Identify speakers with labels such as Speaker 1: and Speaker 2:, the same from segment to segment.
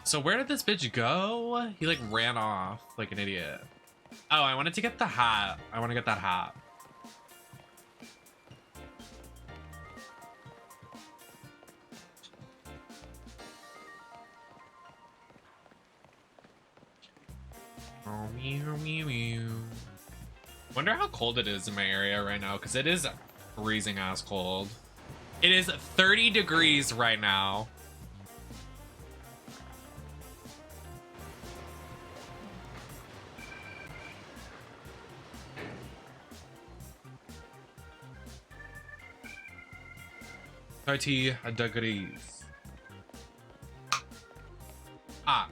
Speaker 1: So where did this bitch go? He like ran off like an idiot. Oh, I wanted to get the hat. I want to get that hat. Wonder how cold it is in my area right now, because it is freezing ass cold. It is 30 degrees right now. Thirty degrees. Ah.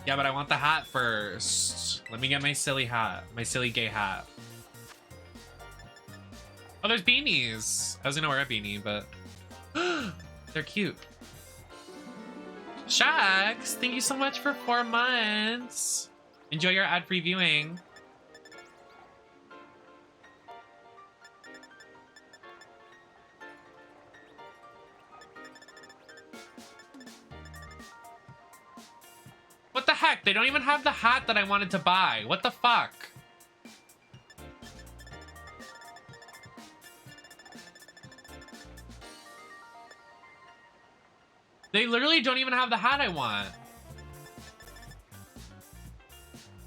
Speaker 1: Yeah, but I want the hat first. Let me get my silly hat. My silly gay hat. Oh, there's beanies. I was gonna wear a beanie, but they're cute. Shax, thank you so much for 4 months. Enjoy your ad-free viewing. What the heck? They don't even have the hat that I wanted to buy. What the fuck? They literally don't even have the hat I want.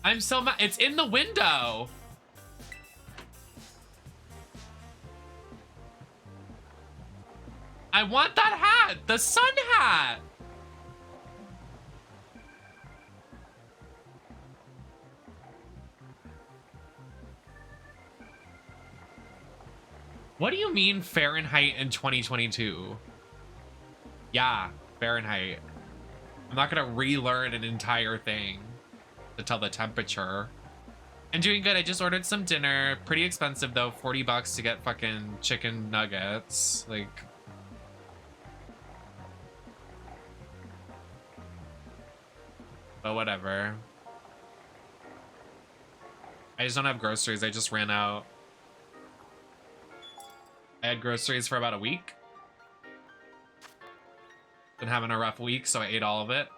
Speaker 1: I'm so mad. It's in the window. I want that hat. The sun hat. What do you mean Fahrenheit in 2022? Yeah, Fahrenheit. I'm not gonna relearn an entire thing to tell the temperature. I'm doing good. I just ordered some dinner. Pretty expensive though, 40 bucks to get fucking chicken nuggets. Like, but whatever. I just don't have groceries. I just ran out. I had groceries for about a week. Been having a rough week, so I ate all of it.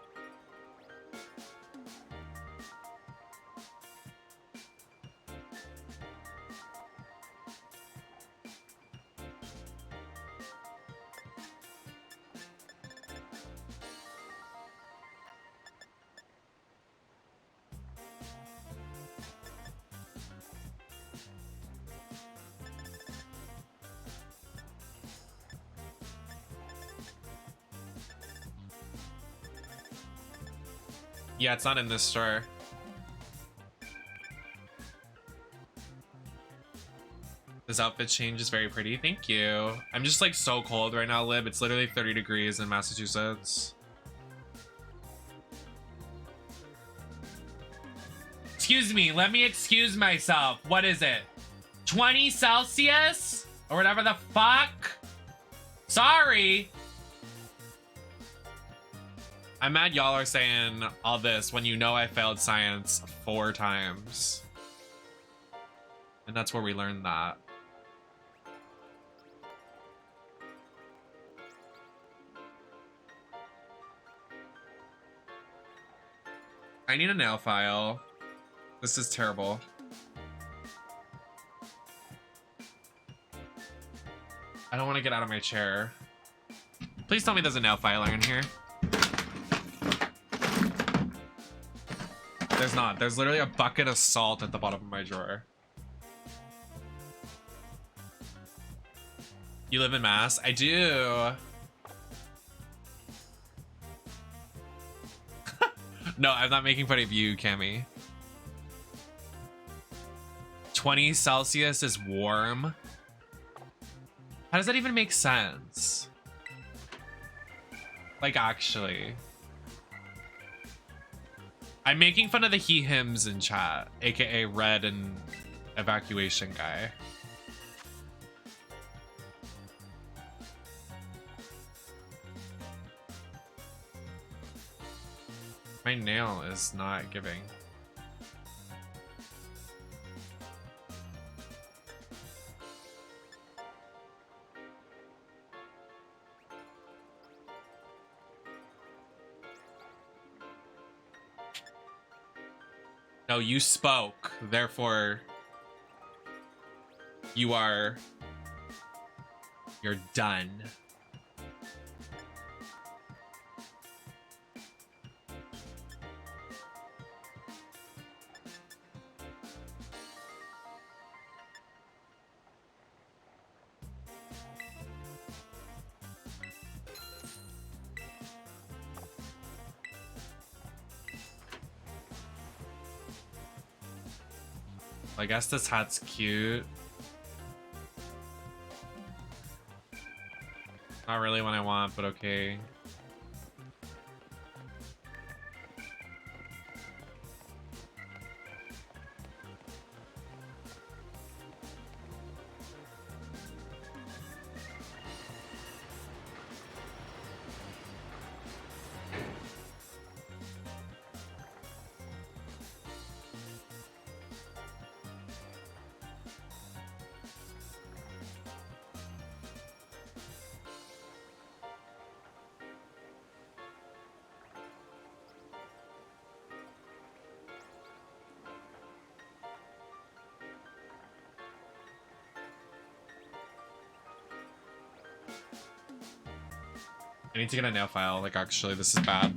Speaker 1: Yeah, it's not in this store. This outfit change is very pretty. Thank you. I'm just like so cold right now, Lib. It's literally 30 degrees in Massachusetts. Excuse me. Let me excuse myself. What is it? 20 Celsius? Or whatever the fuck? Sorry. I'm mad y'all are saying all this when you know I failed science 4 times. And that's where we learned that. I need a nail file. This is terrible. I don't want to get out of my chair. Please tell me there's a nail filer in here. There's not. There's literally a bucket of salt at the bottom of my drawer. You live in Mass? I do. No, I'm not making fun of you, Cammy. 20 Celsius is warm. How does that even make sense? Like, actually. I'm making fun of the he hims in chat, aka Red and Evacuation Guy. My nail is not giving. No, you spoke. Therefore, you're done. I guess this hat's cute. Not really what I want, but okay. I need to get a nail file. Like, actually, this is bad.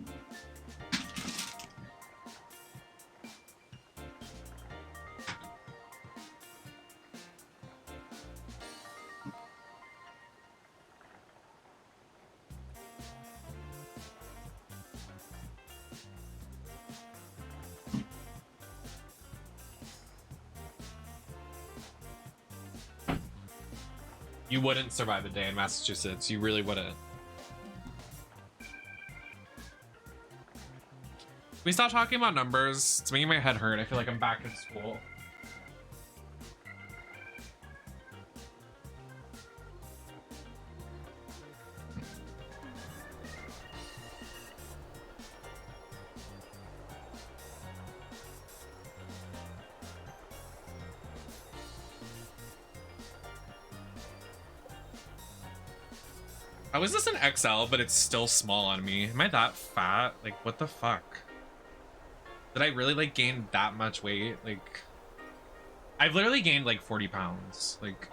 Speaker 1: You wouldn't survive a day in Massachusetts. You really wouldn't. We stop talking about numbers. It's making my head hurt. I feel like I'm back in school. How is this an XL, but it's still small on me? Am I that fat? Like, what the fuck? Did I really, like, gain that much weight? Like, I've literally gained, like, 40 pounds. Like,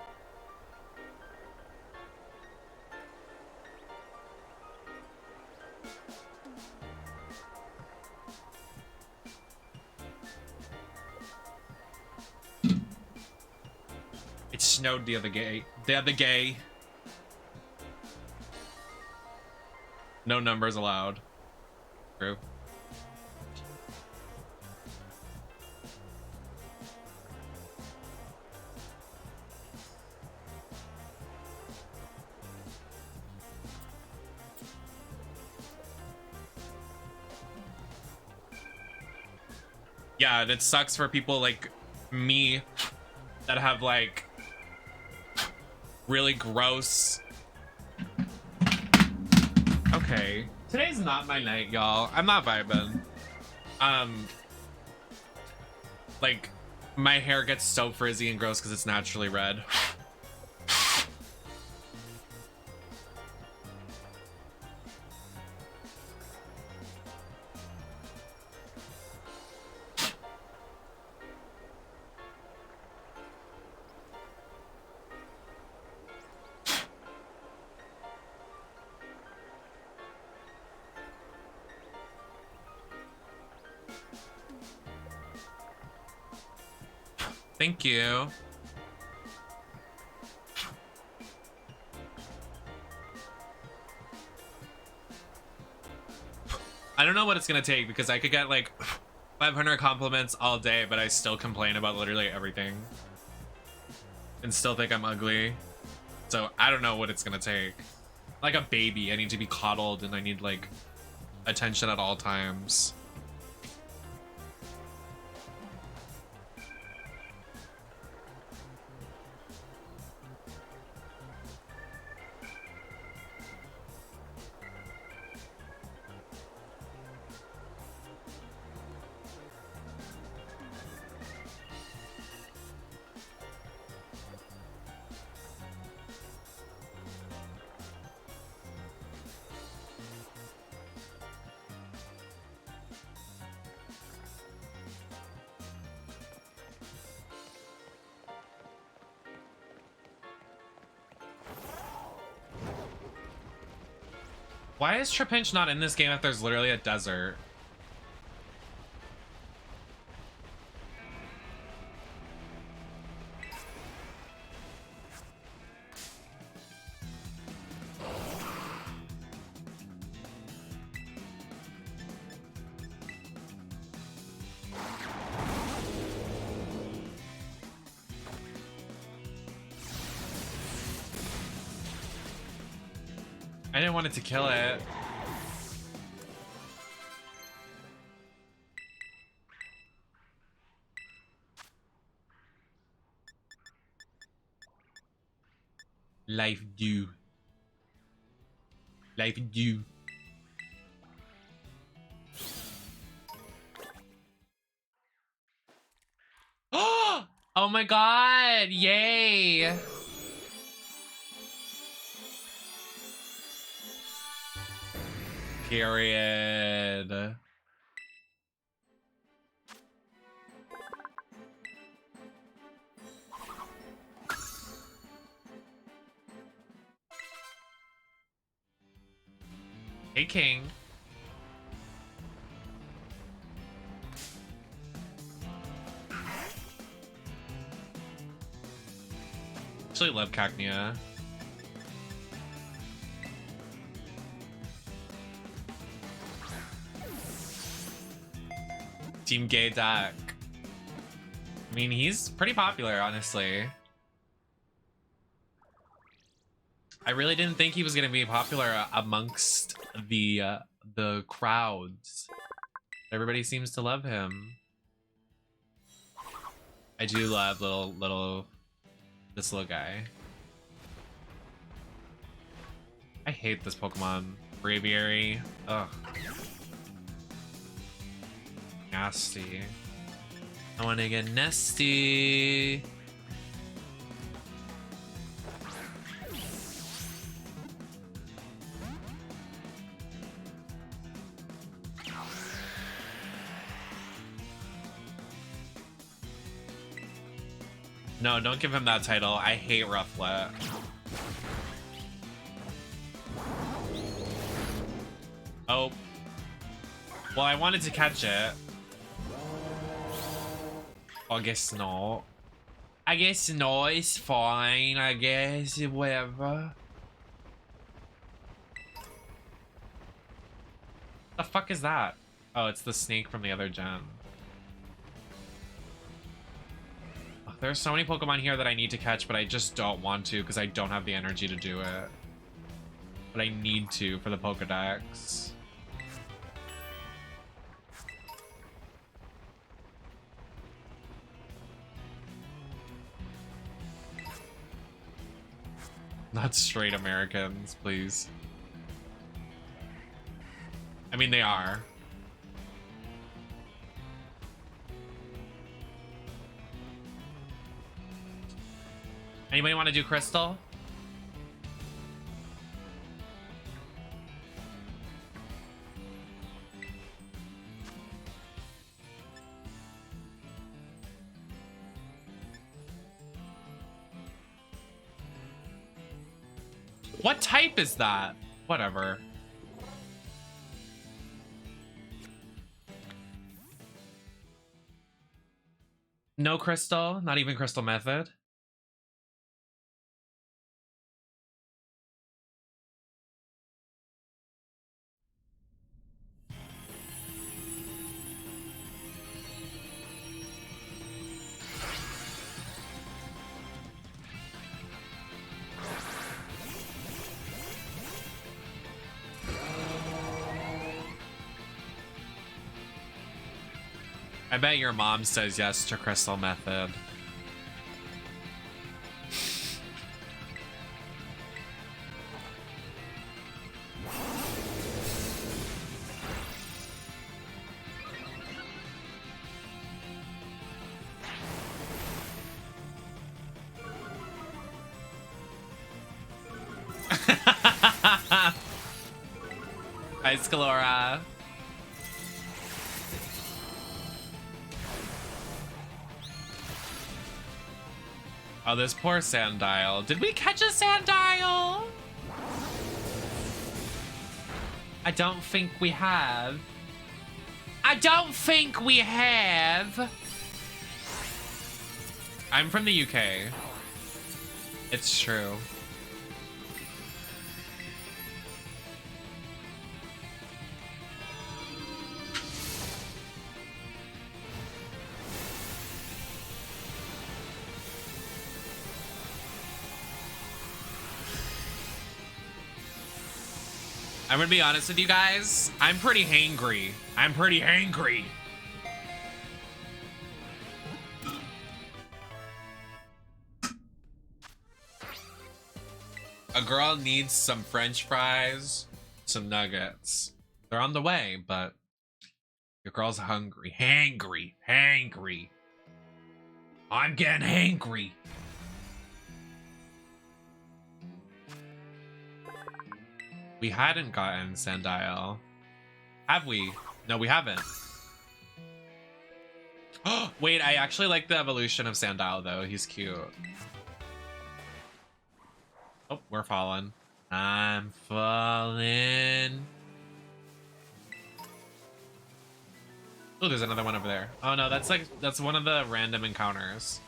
Speaker 1: it snowed the other day. The other day. No numbers allowed. True. Yeah, and it sucks for people like me that have like really gross. Okay, today's not my night, y'all. I'm not vibing. Like my hair gets so frizzy and gross because it's naturally red. Thank you. I don't know what it's gonna take because I could get like 500 compliments all day, but I still complain about literally everything and still think I'm ugly. So I don't know what it's gonna take. Like a baby, I need to be coddled and I need like attention at all times. Why is Trapinch not in this game if there's literally a desert? I didn't want it to kill it. Life do. Life do. Oh my god! Yay! Period. Hey, King. Actually love Cacnea. Team Gay Duck. I mean, he's pretty popular, honestly. I really didn't think he was gonna be popular amongst the crowds. Everybody seems to love him. I do love this little guy. I hate this Pokemon. Braviary. Ugh. Nasty. I want to get nasty. No, don't give him that title. I hate Rufflet. Oh. Well, I wanted to catch it. I guess not. I guess no, it's fine. I guess, whatever. The fuck is that? Oh, it's the snake from the other gen. Oh, there's so many Pokemon here that I need to catch, but I just don't want to because I don't have the energy to do it. But I need to for the Pokedex. Not straight Americans, please. I mean, they are. Anybody want to do Crystal? What type is that? Whatever. No Crystal? Not even Crystal Method? I bet your mom says yes to Crystal Method. Hi, Scalora. Oh, this poor Sandile. Did we catch a Sandile? I don't think we have. I don't think we have. I'm from the UK. It's true. I'm gonna be honest with you guys. I'm pretty hangry. I'm pretty hangry. A girl needs some French fries, some nuggets. They're on the way, but your girl's hungry. Hangry. Hangry. I'm getting hangry. We hadn't gotten Sandile. Have we? No, we haven't. Oh, wait, I actually like the evolution of Sandile, though. He's cute. Oh, we're falling. I'm falling. Oh, there's another one over there. Oh, no, that's one of the random encounters.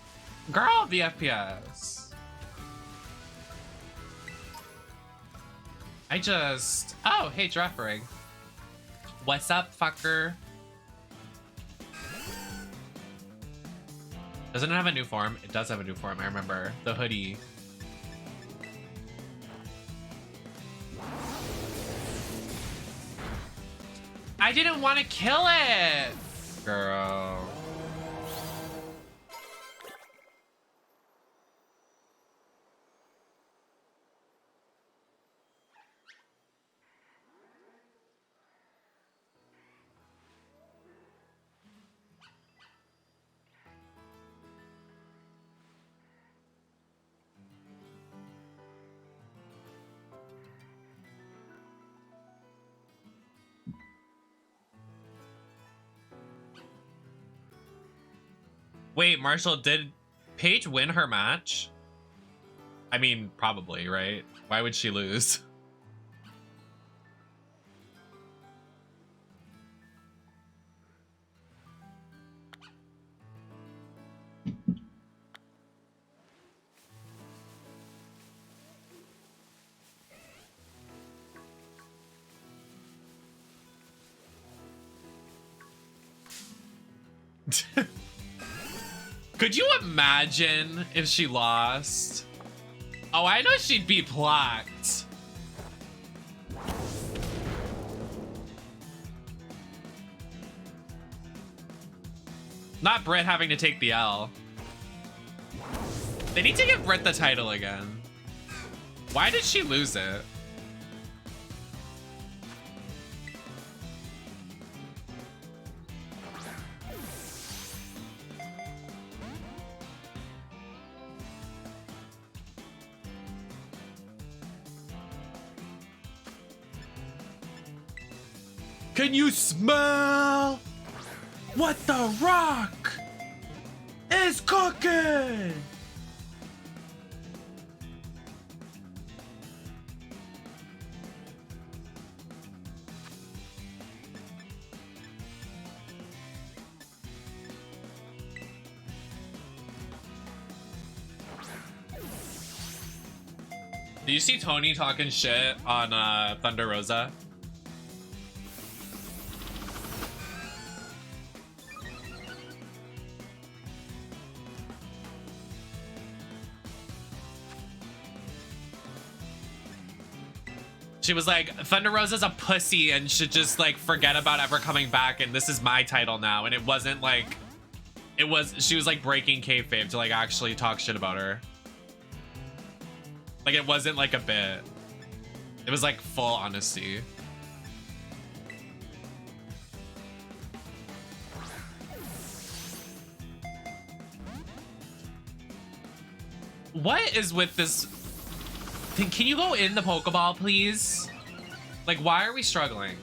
Speaker 1: Girl, the FPS. Oh, hey, Giraffe Rig. What's up, fucker? Doesn't it have a new form? It does have a new form, I remember. The hoodie. I didn't want to kill it! Girl. Wait, Marshall, did Paige win her match? I mean, probably, right? Why would she lose? Could you imagine if she lost? Oh, I know she'd be plucked. Not Britt having to take the L. They need to give Britt the title again. Why did she lose it? Can you smell what the rock is cooking? Do you see Tony talking shit on Thunder Rosa? She was like, Thunder Rosa's a pussy and should just like forget about ever coming back, and this is my title now. And it wasn't like, she was like breaking kayfabe to like actually talk shit about her. Like it wasn't like a bit. It was like full honesty. What is with this? Can you go in the Pokeball, please? Like, why are we struggling?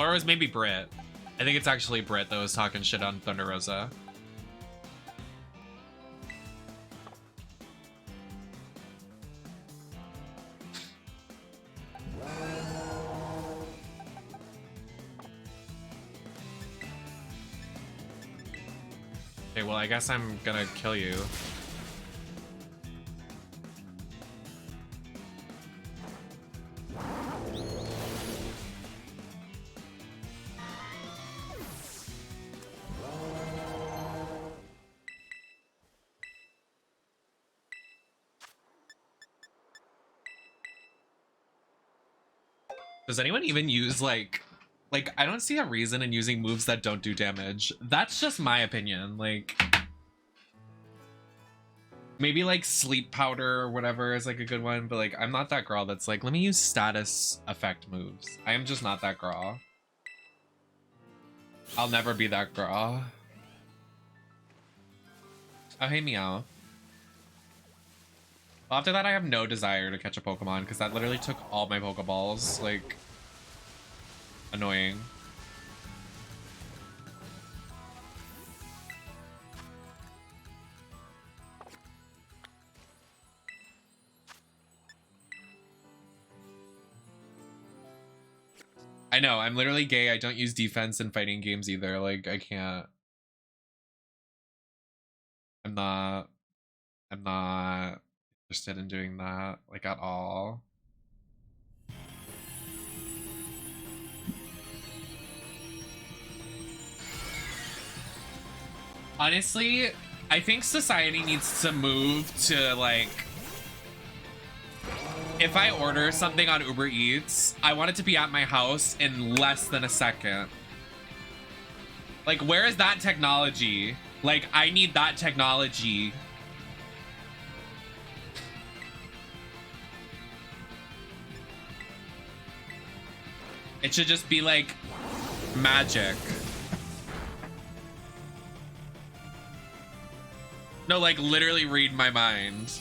Speaker 1: Or it was maybe Brit. I think it's actually Brit that was talking shit on Thunder Rosa. Okay, well, I guess I'm gonna kill you. Does anyone even use like I don't see a reason in using moves that don't do damage. That's just my opinion. Like maybe like sleep powder or whatever is like a good one, but like I'm not that girl that's like, let me use status effect moves. I am just not that girl. I'll never be that girl. Oh, hey, meow. Well, after that, I have no desire to catch a Pokemon because that literally took all my Pokeballs. Like, annoying. I know, I'm literally gay. I don't use defense in fighting games either. Like, I can't. I'm not interested in doing that, like, at all. Honestly, I think society needs to move to, like, if I order something on Uber Eats, I want it to be at my house in less than a second. Like, where is that technology? Like, I need that technology. It should just be like magic. No, like literally read my mind.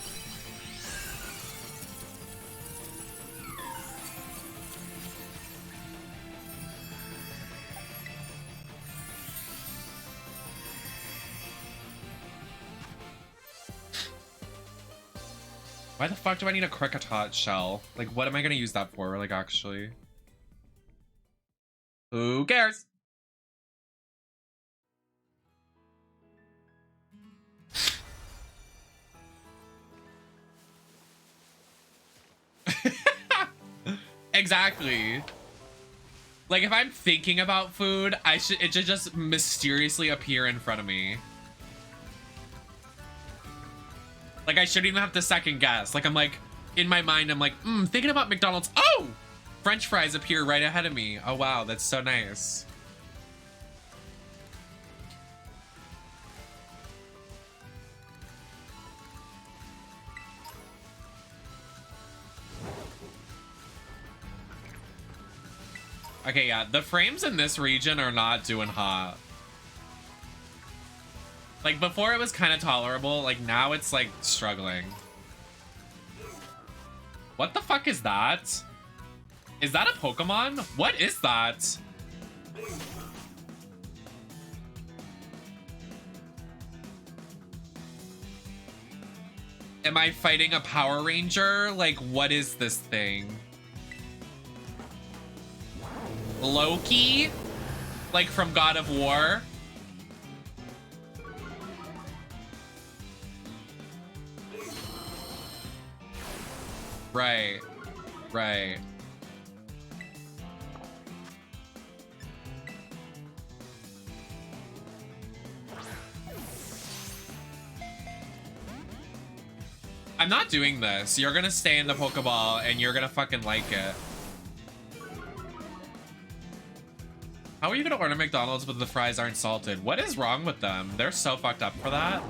Speaker 1: Why the fuck do I need a Kricketot shell? Like, what am I gonna use that for, like, actually? Who cares? Exactly. Like, if I'm thinking about food, it should just mysteriously appear in front of me. Like, I shouldn't even have to second guess. Like, I'm like, in my mind, I'm like, thinking about McDonald's. Oh! French fries appear right ahead of me. Oh, wow, that's so nice. Okay, yeah, the frames in this region are not doing hot. Like, before it was kind of tolerable. Like, now it's, like, struggling. What the fuck is that? Is that a Pokemon? What is that? Am I fighting a Power Ranger? Like, what is this thing? Loki? Like from God of War? Right. Right. I'm not doing this. You're gonna stay in the Pokeball and you're gonna fucking like it. How are you gonna order McDonald's but the fries aren't salted? What is wrong with them? They're so fucked up for that.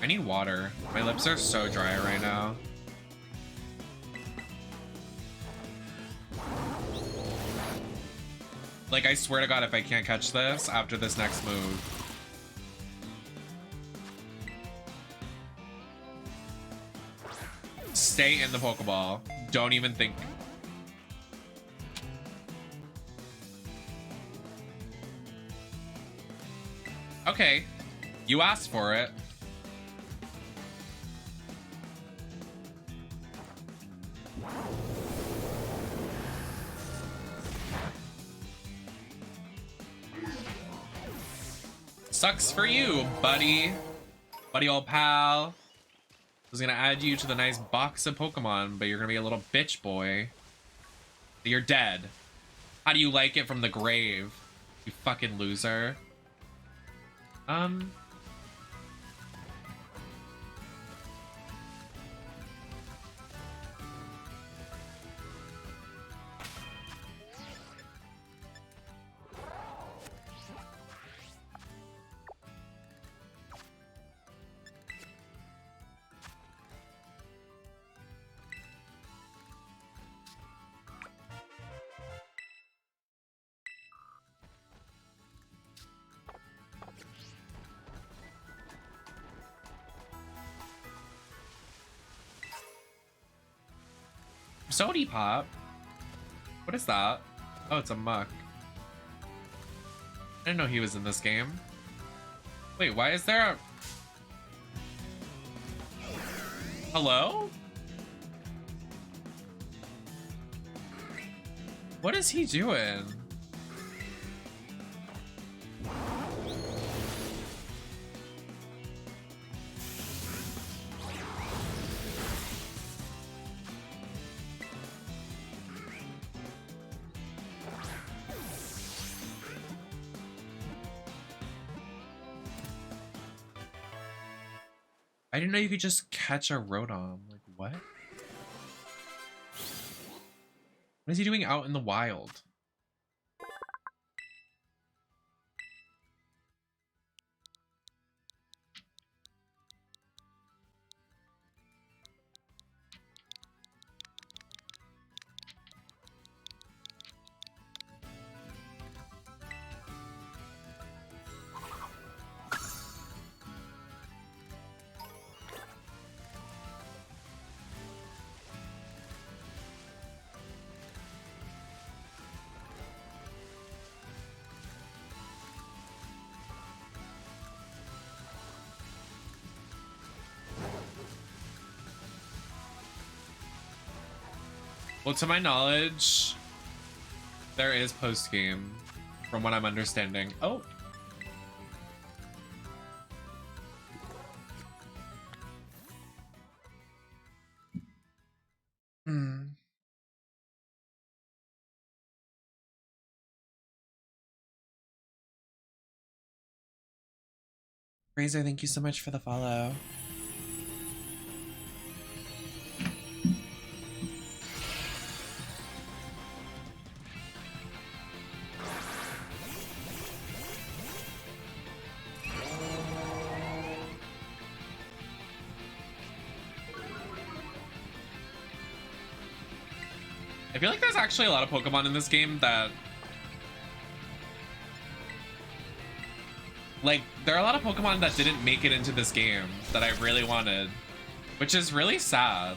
Speaker 1: I need water. My lips are so dry right now. Like, I swear to God, if I can't catch this after this next move. Stay in the Pokeball. Don't even think. Okay. You asked for it. Sucks for you, buddy. Buddy old pal. I was gonna add you to the nice box of Pokemon, but you're gonna be a little bitch boy. You're dead. How do you like it from the grave? You fucking loser. Sody Pop? What is that? Oh, it's a muck. I didn't know he was in this game. Wait, why is there a... Hello? What is he doing? I didn't know you could just catch a Rotom. Like, what? What is he doing out in the wild? Well, to my knowledge, there is post-game, from what I'm understanding. Oh. Razor, thank you so much for the follow. I feel like there's actually a lot of Pokemon in this game that... Like, there are a lot of Pokemon that didn't make it into this game that I really wanted, which is really sad.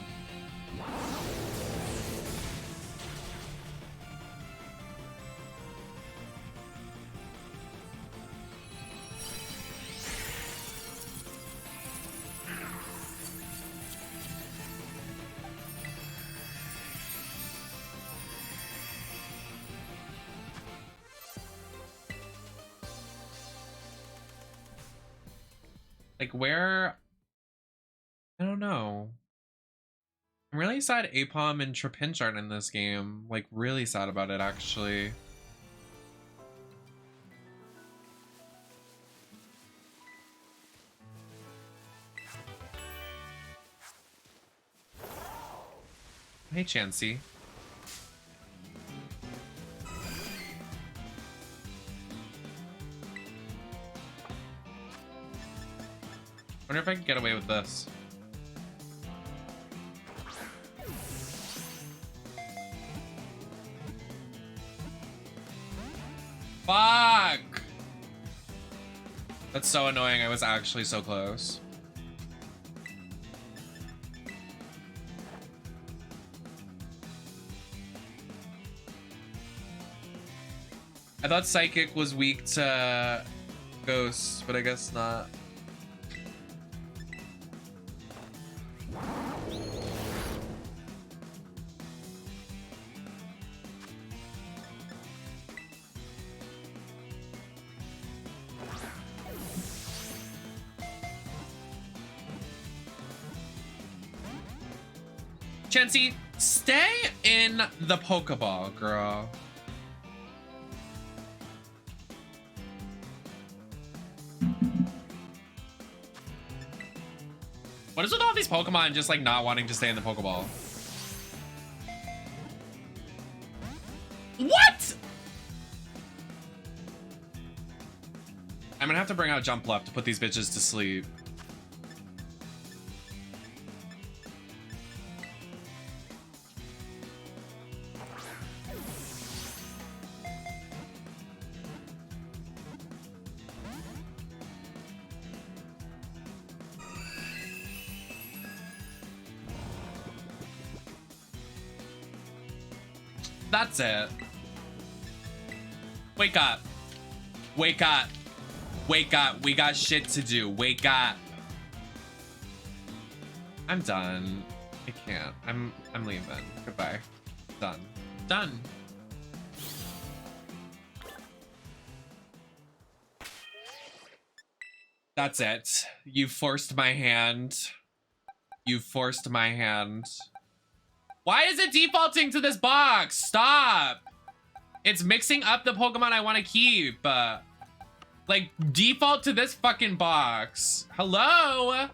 Speaker 1: Like, where... I don't know. I'm really sad Apom and Trapinch aren't in this game. Like, really sad about it, actually. Hey, Chansey. I wonder if I can get away with this. Fuck! That's so annoying. I was actually so close. I thought Psychic was weak to Ghost, but I guess not. Chansey, stay in the Pokeball, girl. What is with all these Pokemon just like not wanting to stay in the Pokeball? What? I'm gonna have to bring out Jump Left to put these bitches to sleep. That's it. Wake up. Wake up. Wake up. We got shit to do. Wake up. I'm done. I can't. I'm leaving. Goodbye. Done. Done. That's it. You forced my hand. You forced my hand. Why is it defaulting to this box? Stop. It's mixing up the Pokemon I want to keep. Like, default to this fucking box. Hello?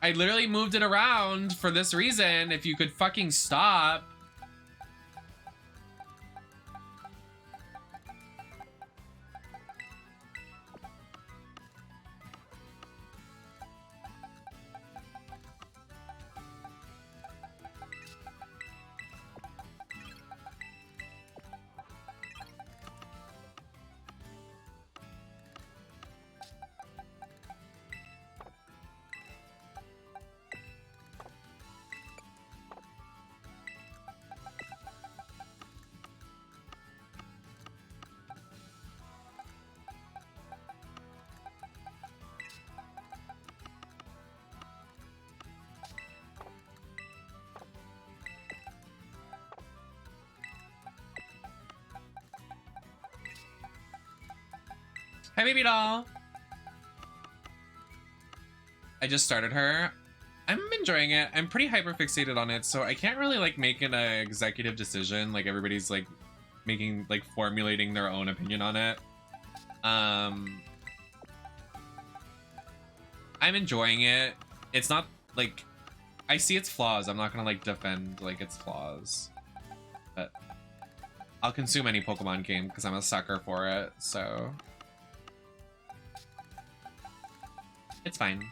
Speaker 1: I literally moved it around for this reason. If you could fucking stop. Hi, baby doll. I just started her. I'm enjoying it. I'm pretty hyper fixated on it, so I can't really like make an executive decision. Like everybody's like making like formulating their own opinion on it. I'm enjoying it. It's not like I see its flaws. I'm not gonna like defend like its flaws, but I'll consume any Pokemon game because I'm a sucker for it. So. It's fine.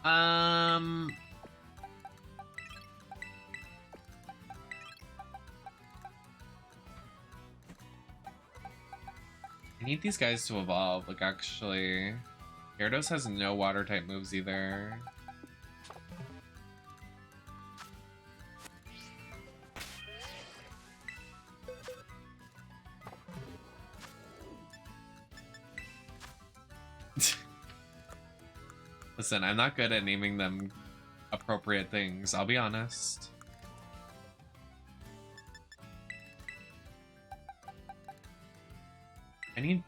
Speaker 1: I need these guys to evolve. Like, actually, Gyarados has no water type moves either. Listen, I'm not good at naming them appropriate things, I'll be honest. I need...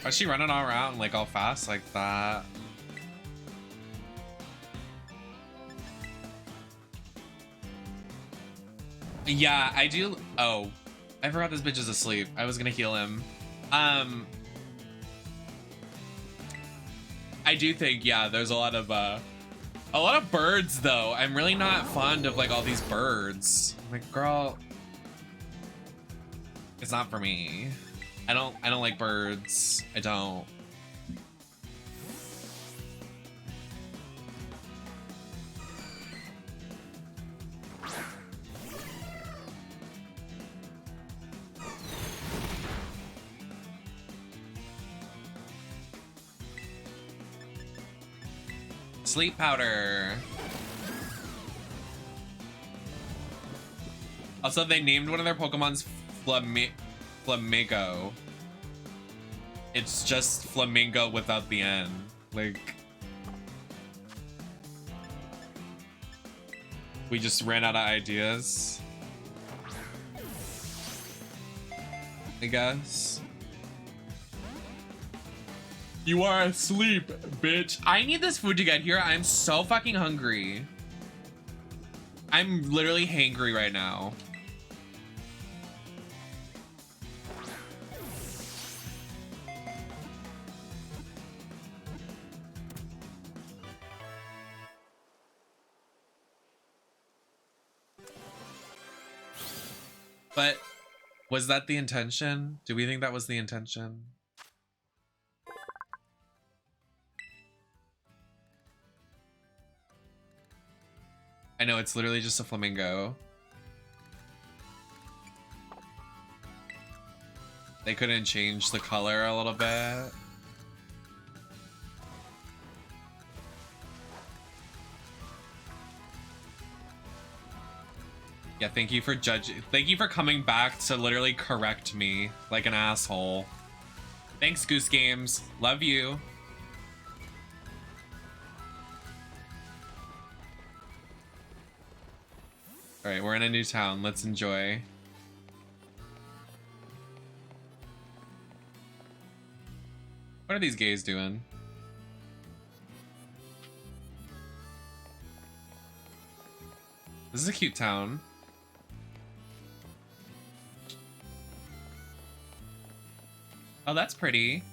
Speaker 1: Why's she running all around like all fast like that? Yeah, I do. Oh, I forgot this bitch is asleep. I was gonna heal him. I do think, yeah, there's a lot of birds though. I'm really not fond of like all these birds. I'm like, girl, it's not for me. I don't like birds. I don't. Sleep powder. Also, they named one of their Pokemons Flamingo. It's just flamingo without the N. Like, we just ran out of ideas, I guess. You are asleep, bitch. I need this food to get here. I'm so fucking hungry. I'm literally hangry right now. But was that the intention? Do we think that was the intention? I know, it's literally just a flamingo. They couldn't change the color a little bit. Yeah, thank you for judging. Thank you for coming back to literally correct me like an asshole. Thanks, Goose Games. Love you. All right, we're in a new town. Let's enjoy. What are these gays doing? This is a cute town. Oh, that's pretty.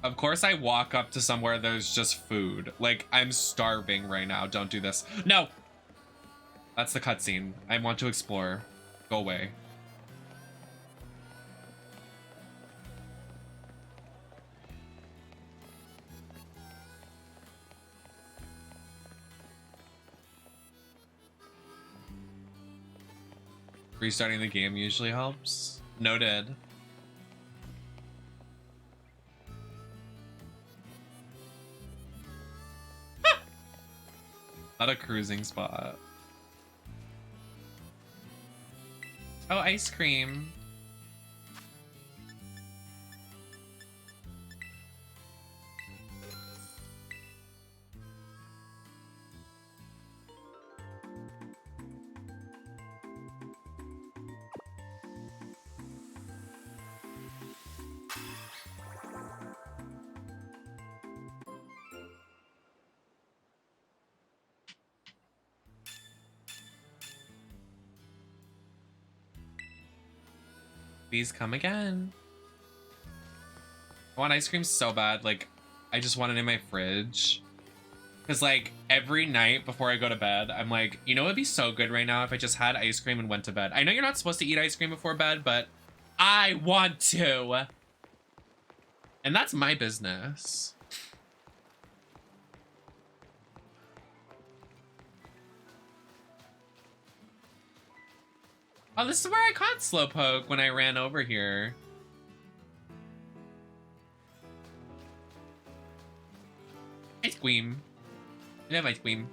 Speaker 1: Of course I walk up to somewhere there's just food. Like, I'm starving right now. Don't do this. No! That's the cutscene. I want to explore. Go away. Restarting the game usually helps. Noted. Not a cruising spot. Oh, ice cream. Please come again. I want ice cream so bad. Like, I just want it in my fridge. Because, like, every night before I go to bed, I'm like, you know, it'd be so good right now if I just had ice cream and went to bed. I know you're not supposed to eat ice cream before bed, but I want to. And that's my business. Oh, this is where I caught Slowpoke when I ran over here. Ice cream. I love ice cream.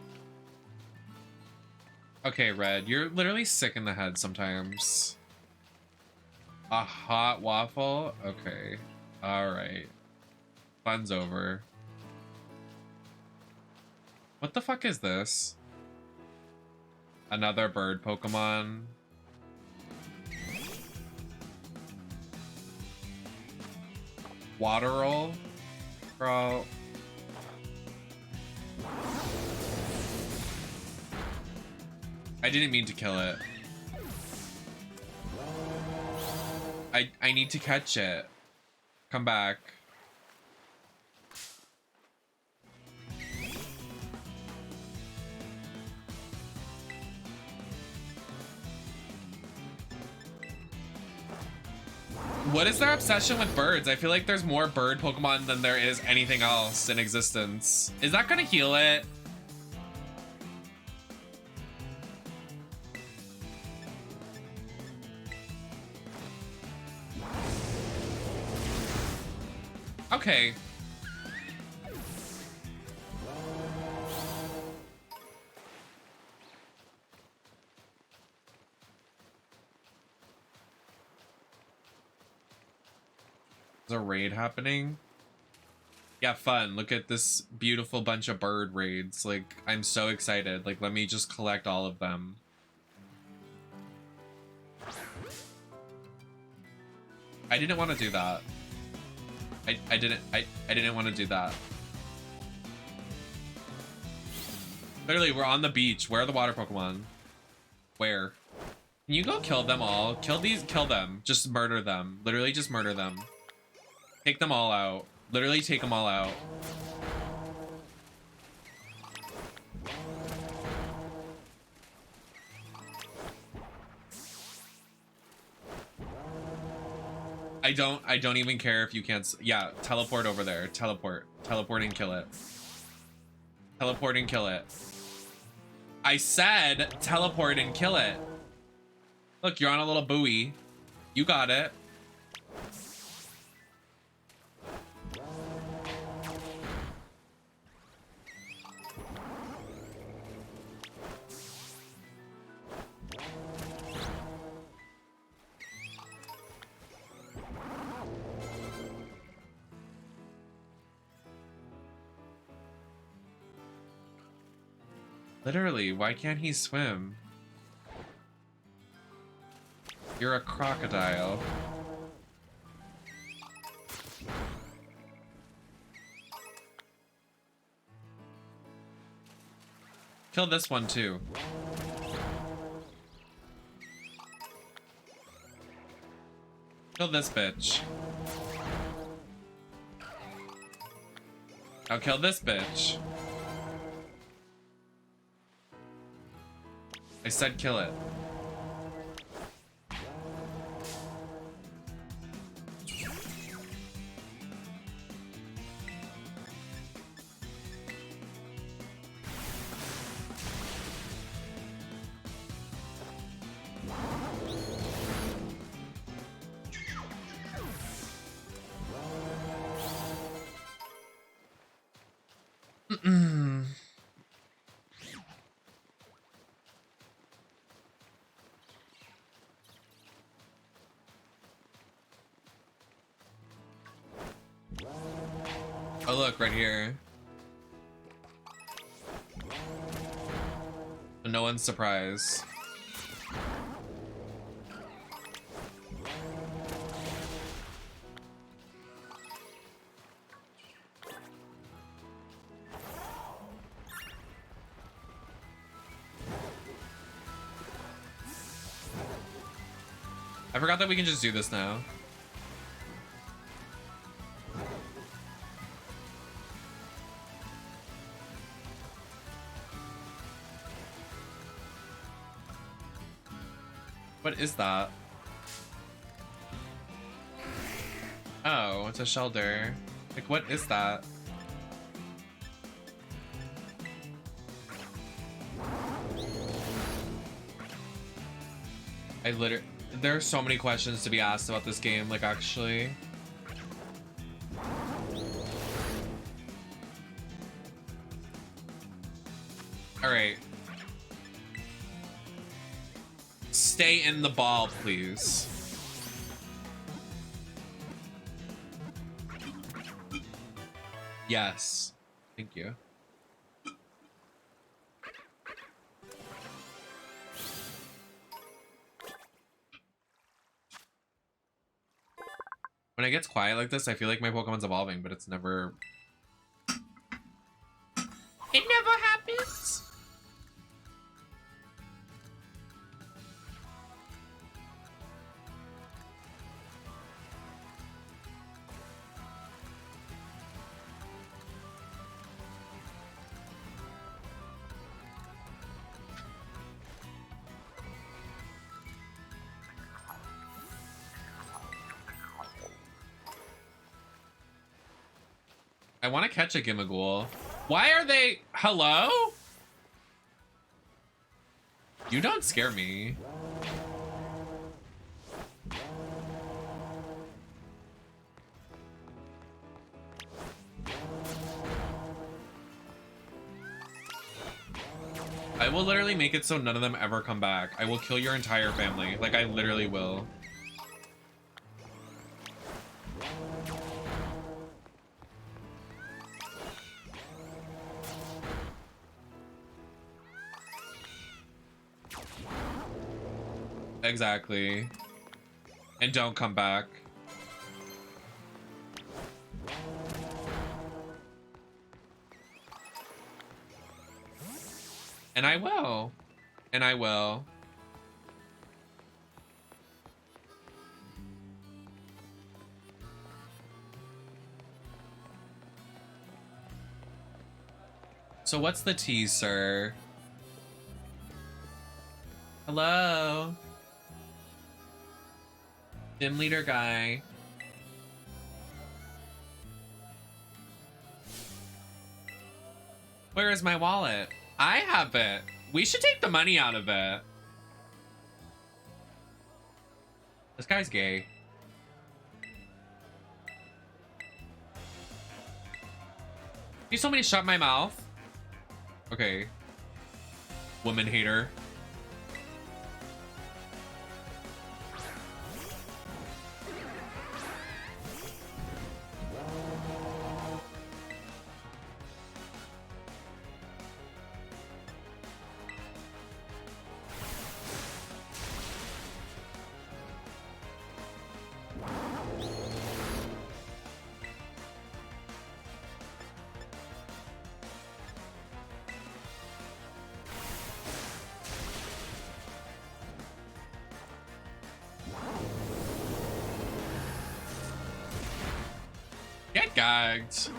Speaker 1: Okay, Red, you're literally sick in the head sometimes. A hot waffle? Okay. Alright. Fun's over. What the fuck is this? Another bird Pokemon. Water roll? Bro. I didn't mean to kill it. I need to catch it. Come back. What is their obsession with birds? I feel like there's more bird Pokemon than there is anything else in existence. Is that gonna heal it? Okay. There's a raid happening. Yeah, fun. Look at this beautiful bunch of bird raids. Like, I'm so excited. Like, let me just collect all of them. I didn't want to do that. I didn't want to do that. Literally, we're on the beach. Where are the water Pokemon? Where? Can you go kill them all? Kill them. Just murder them. Literally just murder them. Take them all out. Literally take them all out. I don't even care if you can't. Yeah, teleport over there. Teleport and kill it. Teleport and kill it. I said teleport and kill it. Look, you're on a little buoy. You got it. Literally, why can't he swim? You're a crocodile. Kill this one too. Kill this bitch. Now kill this bitch. I said kill it. Oh look, right here. No one's surprised. I forgot that we can just do this now. What is that? Oh, it's a shelter. Like, what is that? There are so many questions to be asked about this game, like, actually. Alright. Stay in the ball, please. Yes. Thank you. When it gets quiet like this, I feel like my Pokemon's evolving, but it's never... It never happens! I want to catch a Gimmighoul. Why are they... Hello? You don't scare me. I will literally make it so none of them ever come back. I will kill your entire family. Like, I literally will. Exactly. And don't come back. And I will. And I will. So what's the tea, sir? Hello? Gym leader guy. Where is my wallet? I have it. We should take the money out of it. This guy's gay. You told me to shut my mouth? Okay. Woman hater. Get gagged.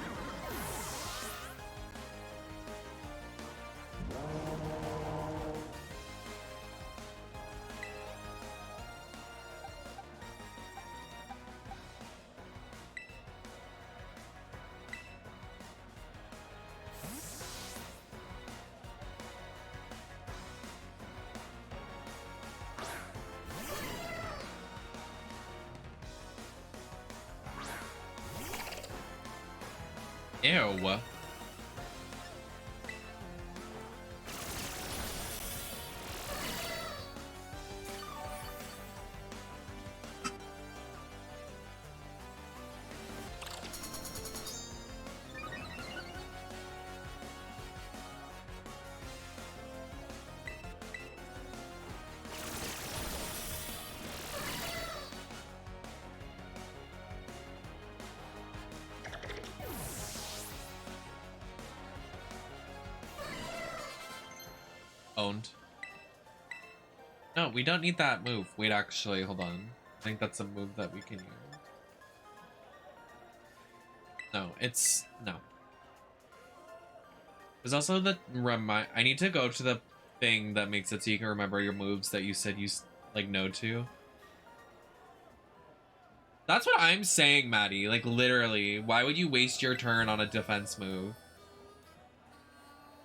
Speaker 1: Ew. Owned. No, we don't need that move. Wait, actually, hold on. I think that's a move that we can use. No, it's... no. There's also the I need to go to the thing that makes it so you can remember your moves that you said you, like, no to. That's what I'm saying, Maddie. Like, literally. Why would you waste your turn on a defense move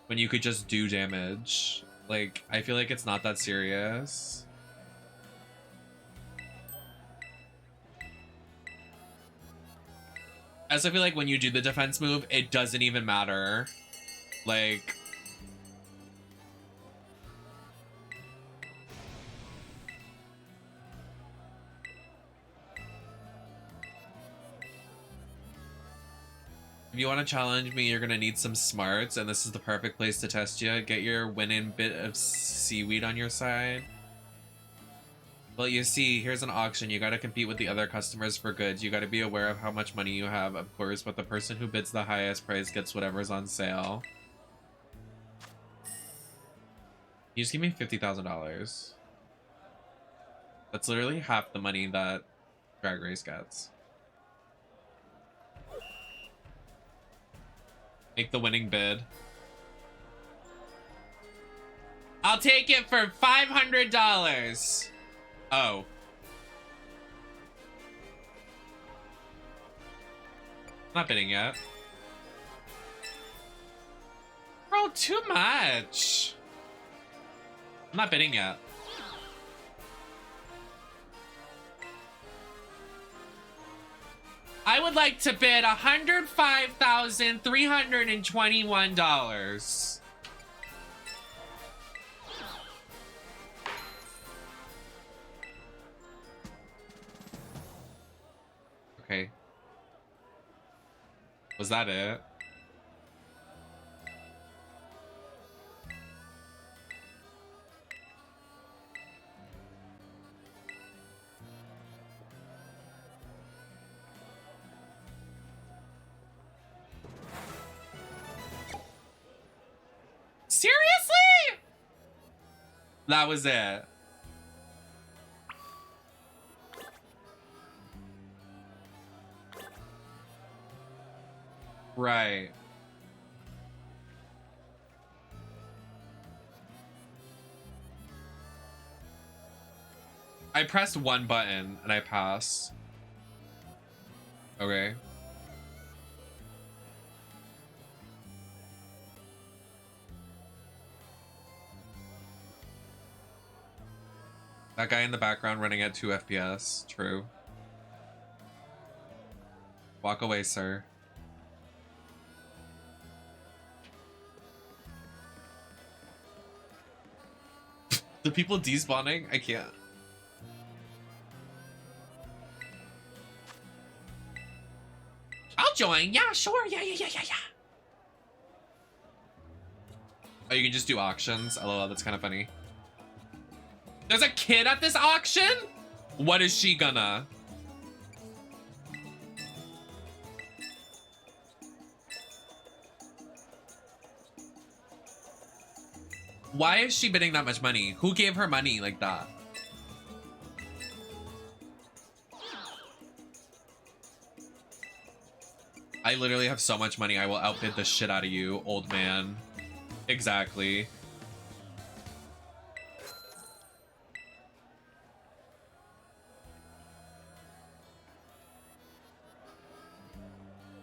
Speaker 1: when you could just do damage? Like, I feel like it's not that serious. As I feel like when you do the defense move, it doesn't even matter. Like... If you want to challenge me, you're going to need some smarts, and this is the perfect place to test you. Get your winning bit of seaweed on your side. Well, you see, here's an auction. You gotta compete with the other customers for goods. You gotta be aware of how much money you have, of course, but the person who bids the highest price gets whatever's on sale. You just give me $50,000. That's literally half the money that Drag Race gets. Make the winning bid. I'll take it for $500. Oh. Not bidding yet. Bro, too much. I'm not bidding yet. I would like to bid $105,321. Okay. Was that it? Seriously? That was it. Right. I pressed one button and I passed. Okay. That guy in the background running at 2 FPS. True. Walk away, sir. The people despawning? I can't. I'll join. Yeah, sure. Yeah. Oh, you can just do auctions? LOL, that's kind of funny. There's a kid at this auction? What is she gonna? Why is she bidding that much money? Who gave her money like that? I literally have so much money. I will outbid the shit out of you, old man. Exactly.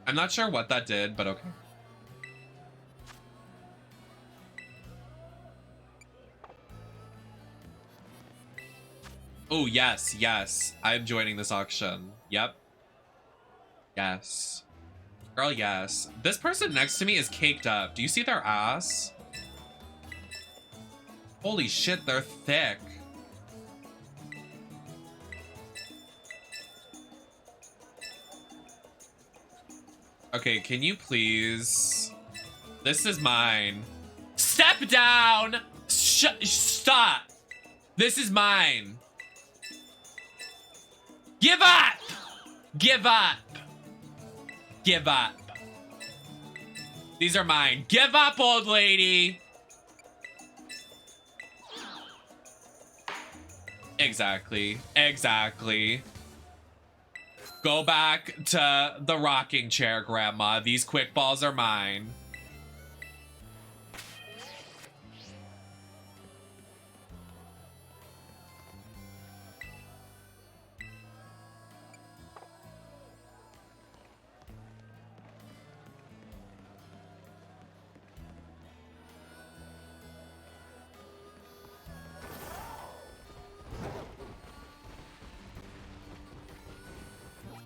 Speaker 1: I'm not sure what that did, but okay. Oh, yes. I'm joining this auction. Yep. Yes. Girl, yes. This person next to me is caked up. Do you see their ass? Holy shit, they're thick. Okay, can you please? This is mine. Step down! Stop! This is mine. Give up! Give up! Give up. These are mine. Give up, old lady! Exactly. Go back to the rocking chair, Grandma. These quick balls are mine.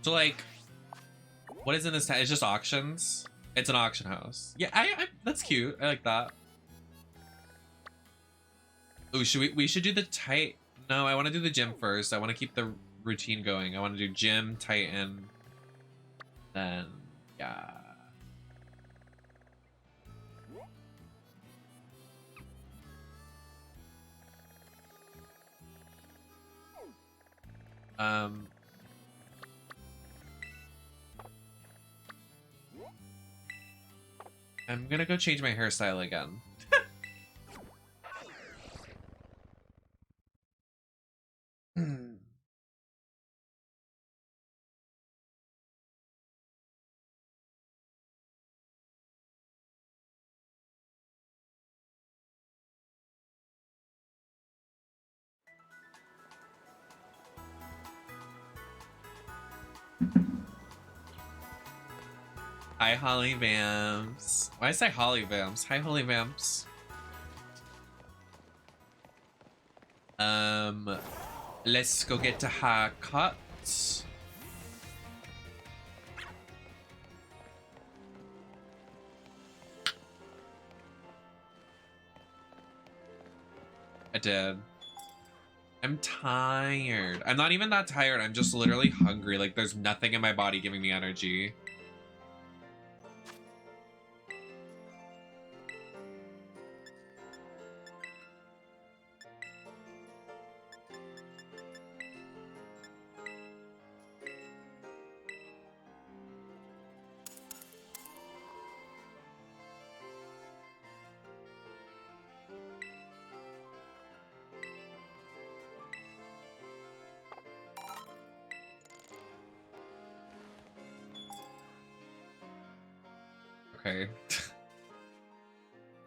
Speaker 1: So, like, what is in this town? It's just auctions. It's an auction house. Yeah, I that's cute. I like that. Oh, we should do the tight. No, I want to do the gym first. I want to keep the routine going. I want to do gym, Titan, then yeah. Um, I'm gonna go change my hairstyle again. Hi, Holly Vamps. Why did I say Holly Vamps? Hi, Holly Vamps. Let's go get a haircut. I did. I'm tired. I'm not even that tired. I'm just literally hungry. Like, there's nothing in my body giving me energy. Okay.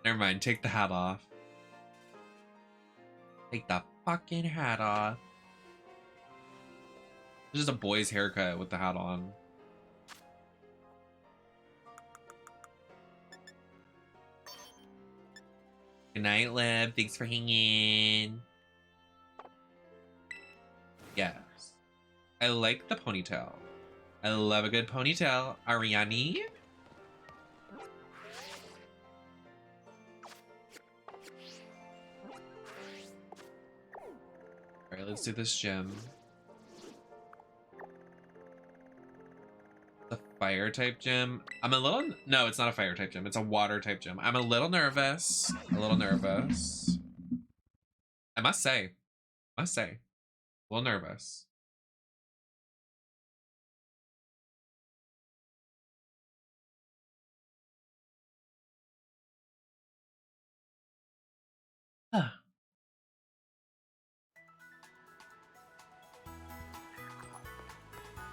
Speaker 1: Never mind. Take the hat off. Take the fucking hat off. This is a boy's haircut with the hat on. Good night, Lib. Thanks for hanging. Yes. I like the ponytail. I love a good ponytail. Ariani? Alright, let's do this gym. The fire type gym. I'm a little... No, it's not a fire type gym. It's a water type gym. I'm a little nervous. A little nervous. I must say. A little nervous.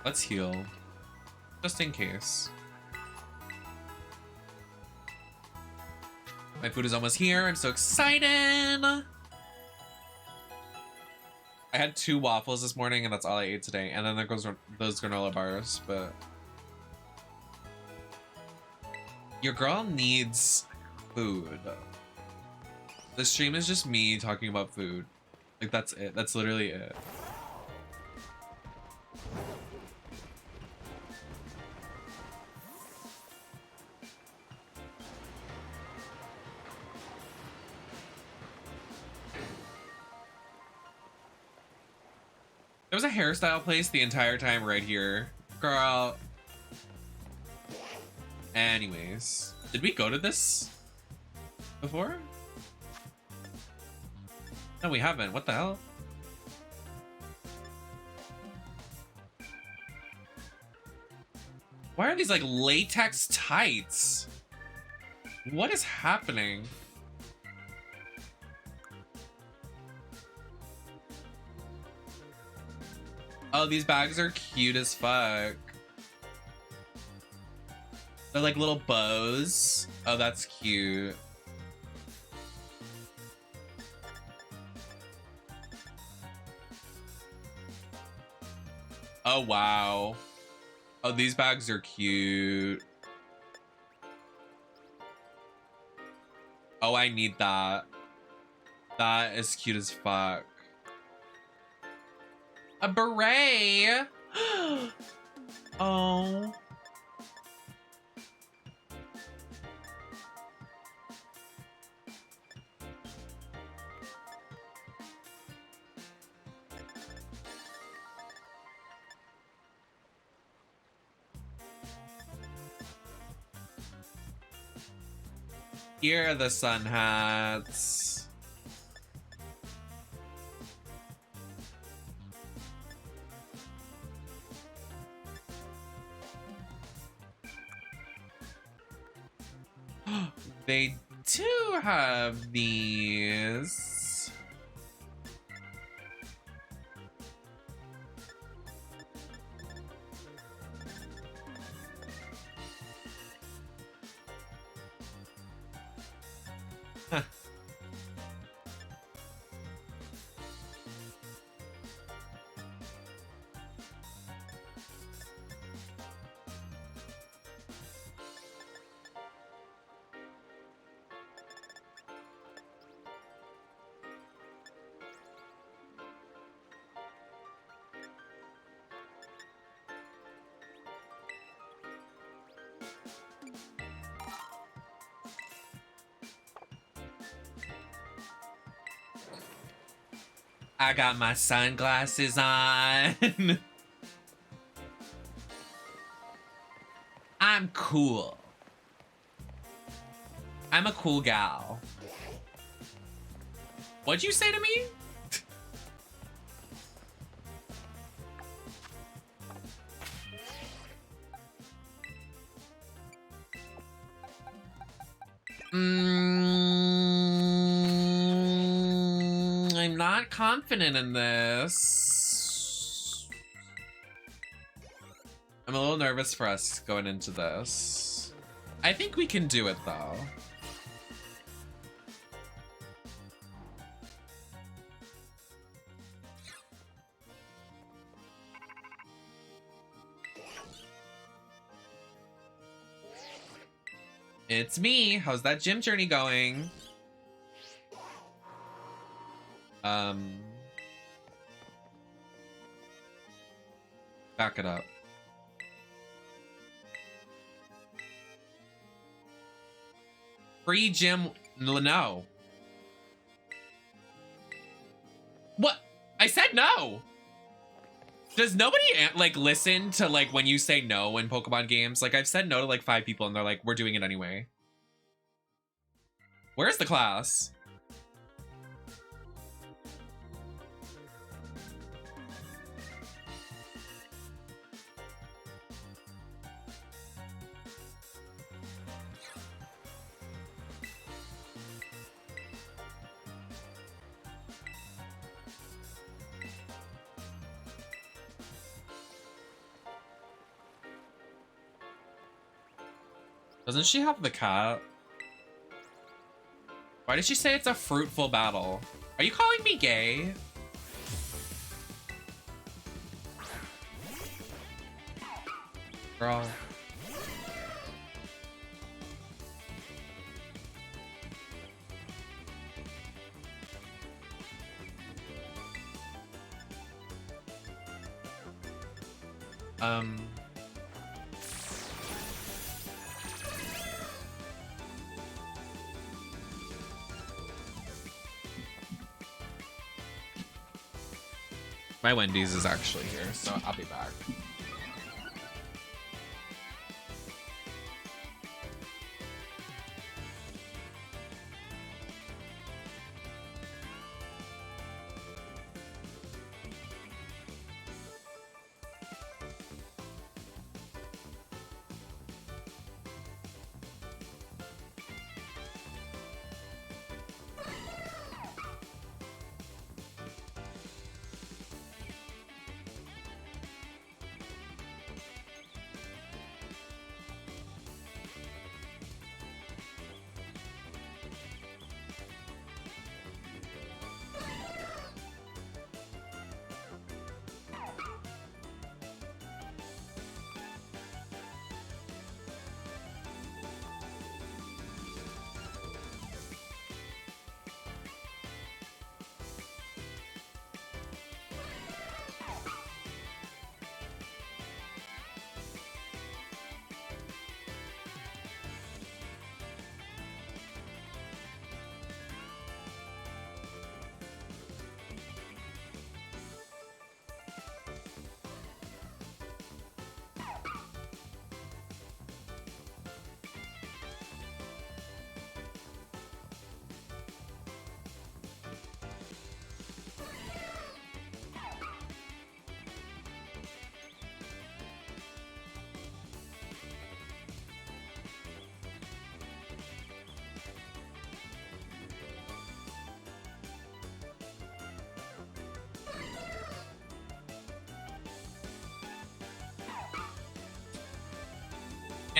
Speaker 1: Let's heal. Just in case. My food is almost here. I'm so excited. I had 2 waffles this morning and that's all I ate today. And then there goes those granola bars, but... Your girl needs food. The stream is just me talking about food. Like, that's it. That's literally it. There was a hairstyle place the entire time right here. Girl. Anyways. Did we go to this before? No, we haven't. What the hell? Why are these like latex tights? What is happening? Oh, these bags are cute as fuck. They're like little bows. Oh, that's cute. Oh, wow. Oh, these bags are cute. Oh, I need that. That is cute as fuck. A beret. Oh. Here are the sun hats. They do have these. Huh. I got my sunglasses on. I'm cool. I'm a cool gal. What'd you say to me? I'm not confident in this. I'm a little nervous for us going into this. I think we can do it though. It's me. How's that gym journey going? Back it up. Free gym, no. What? I said no. Does nobody like listen to like when you say no in Pokemon games? Like I've said no to like 5 people and they're like, we're doing it anyway. Where's the class? Doesn't she have the cat? Why did she say it's a fruitful battle? Are you calling me gay? Girl. My Wendy's is actually here, so I'll be back.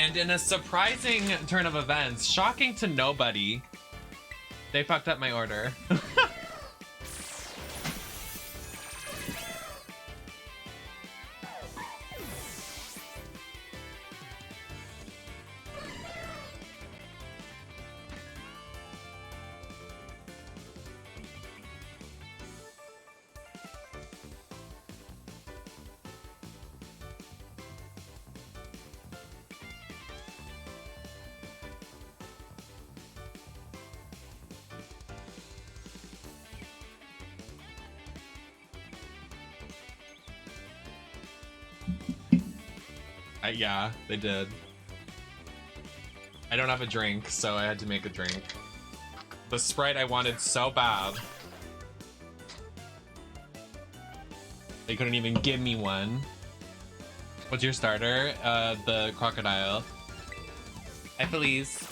Speaker 1: And in a surprising turn of events, shocking to nobody, they fucked up my order. Yeah, they did. I don't have a drink, so I had to make a drink. The Sprite I wanted so bad. They couldn't even give me one. What's your starter? The crocodile. Hi, Felice.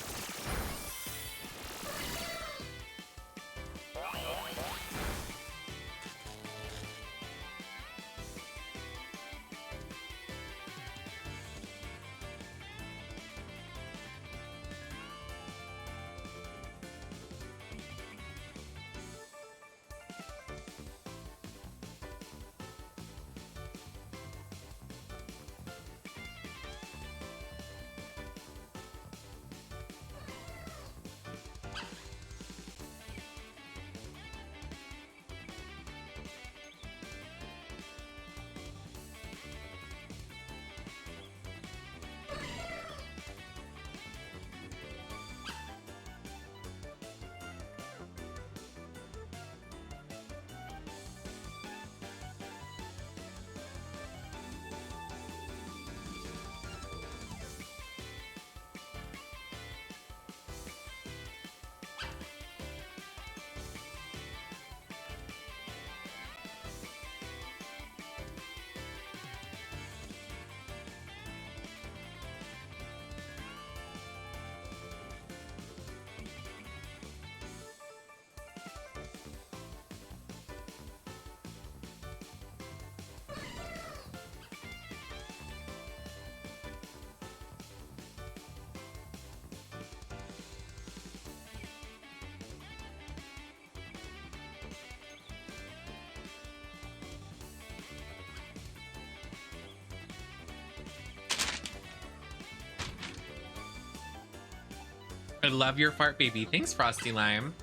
Speaker 1: I love your fart, baby. Thanks, Frosty Lime.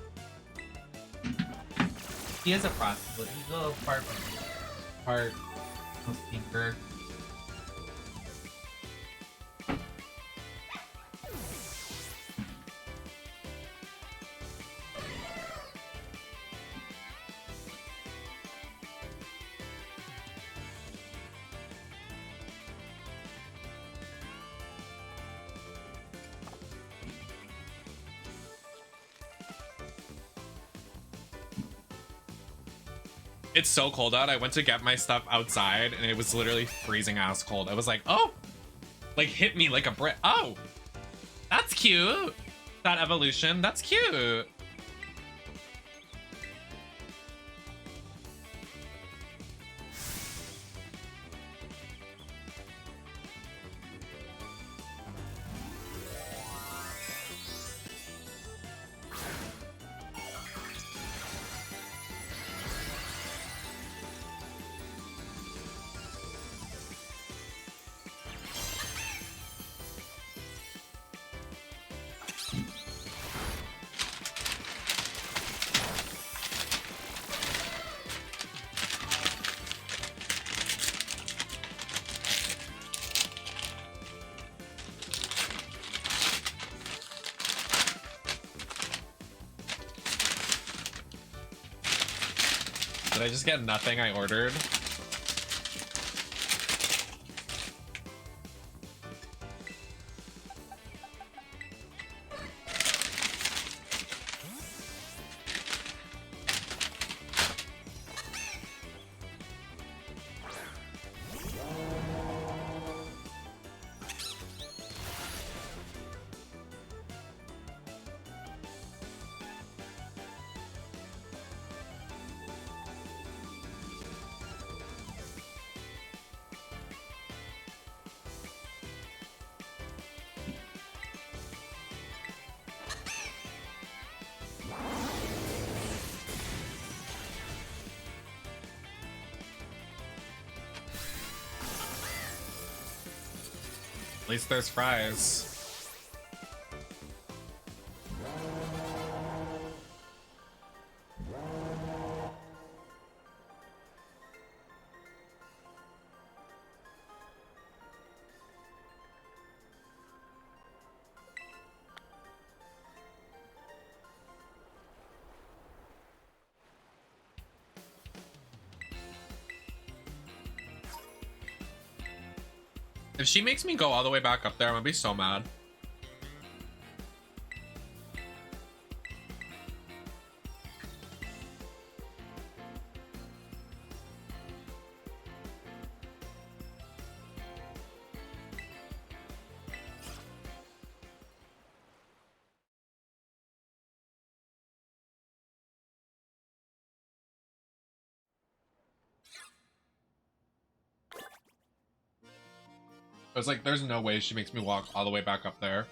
Speaker 1: He is a frosty, he's a little fart stinker. It's so cold out. I went to get my stuff outside and it was literally freezing ass cold. I was like, oh, like hit me like a brick. Oh, that's cute. That evolution, that's cute. Did I just get nothing I ordered? least there's fries. If she makes me go all the way back up there, I'm gonna be so mad. I was like, there's no way she makes me walk all the way back up there.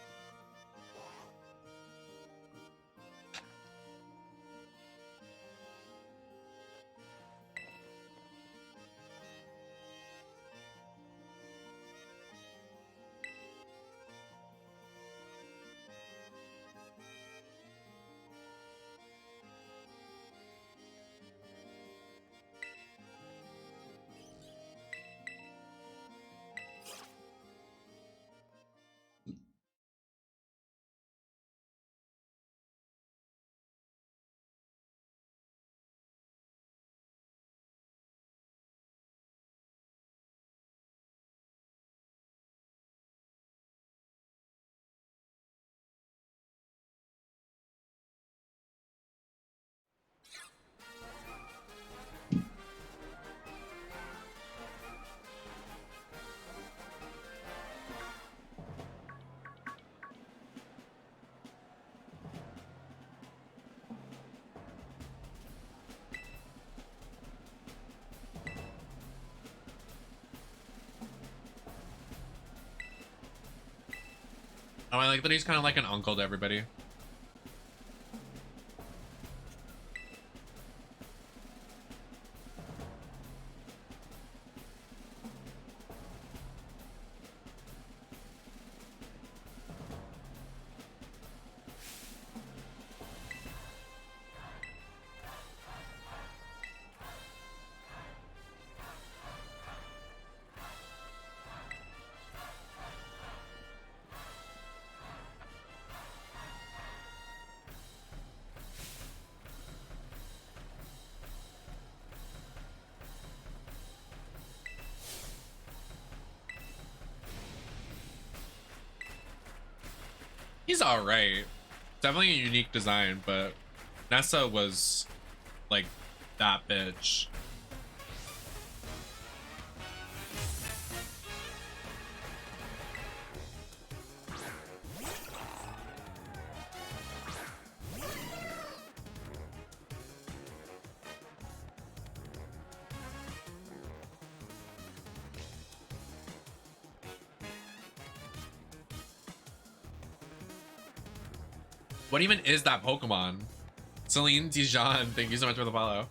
Speaker 1: Oh, I like that he's kind of like an uncle to everybody. He's all right. Definitely a unique design, but Nessa was like that bitch. What even is that Pokemon? Celine Dijon, thank you so much for the follow.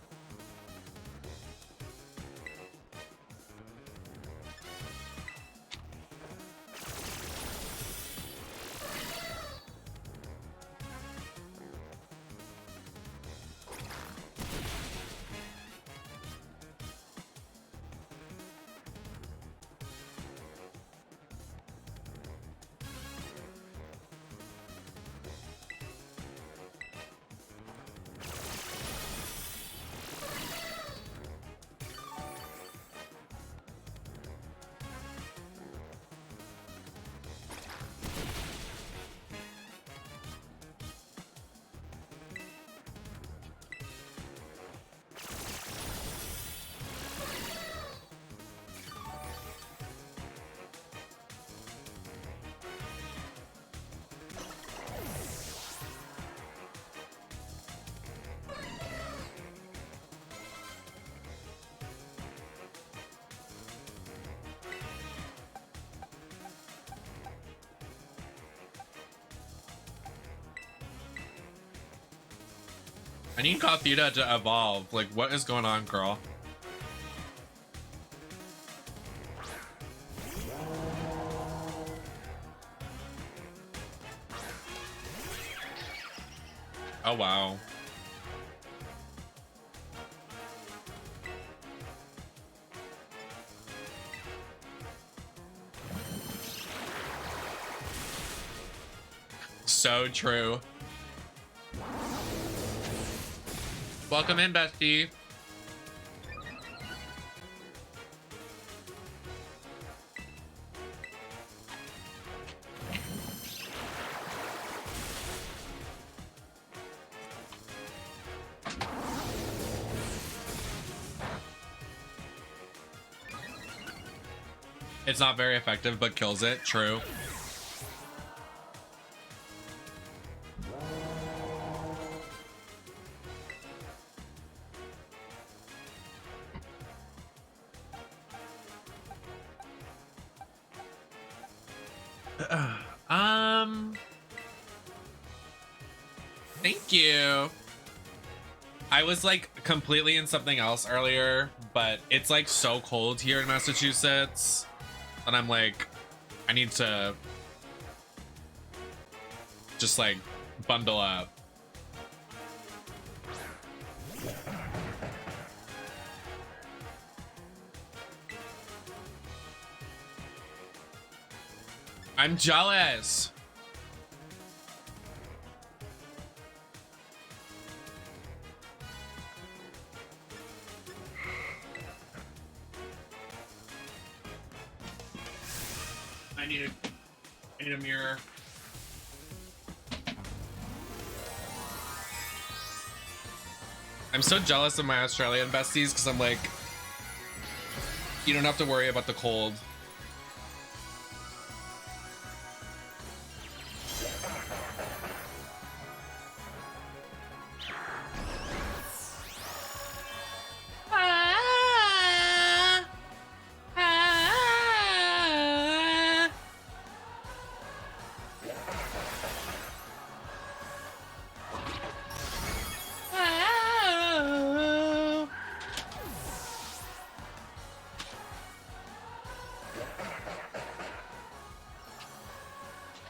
Speaker 1: I need Gothita to evolve. Like, what is going on, girl? Oh, wow. So true. Welcome in, bestie. It's not very effective, but kills it. True. Thank you. I was like completely in something else earlier, but it's like so cold here in Massachusetts. And I'm like, I need to just like bundle up. I'm jealous. I need a mirror. I'm so jealous of my Australian besties because I'm like, you don't have to worry about the cold.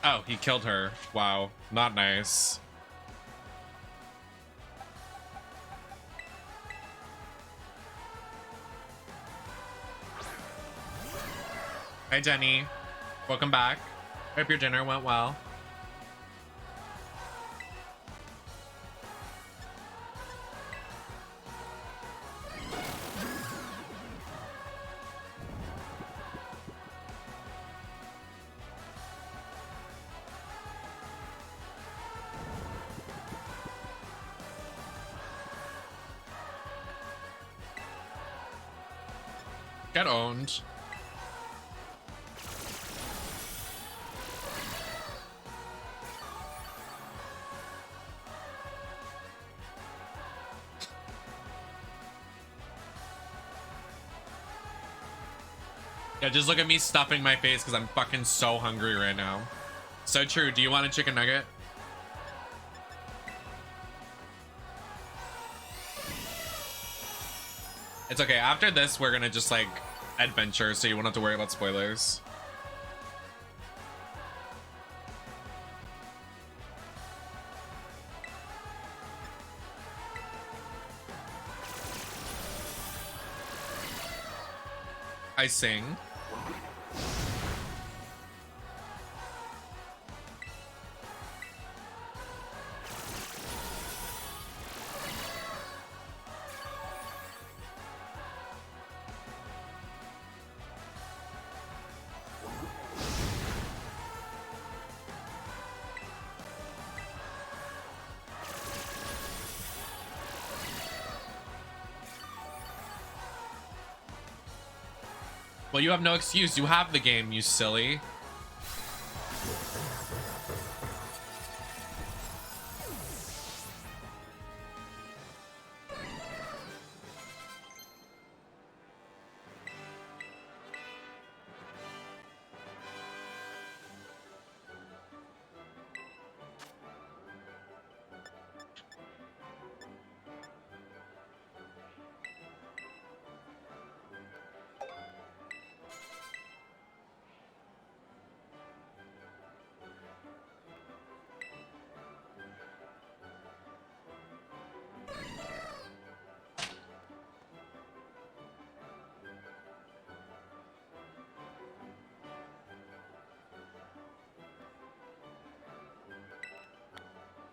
Speaker 1: Oh, he killed her. Wow, not nice. Hi, Jenny. Welcome back. Hope your dinner went well. Get owned. Yeah, just look at me stuffing my face because I'm fucking so hungry right now. So true. Do you want a chicken nugget? It's okay. After this, we're gonna just like adventure, so you won't have to worry about spoilers. I sing. Well, you have no excuse. You have the game, you silly.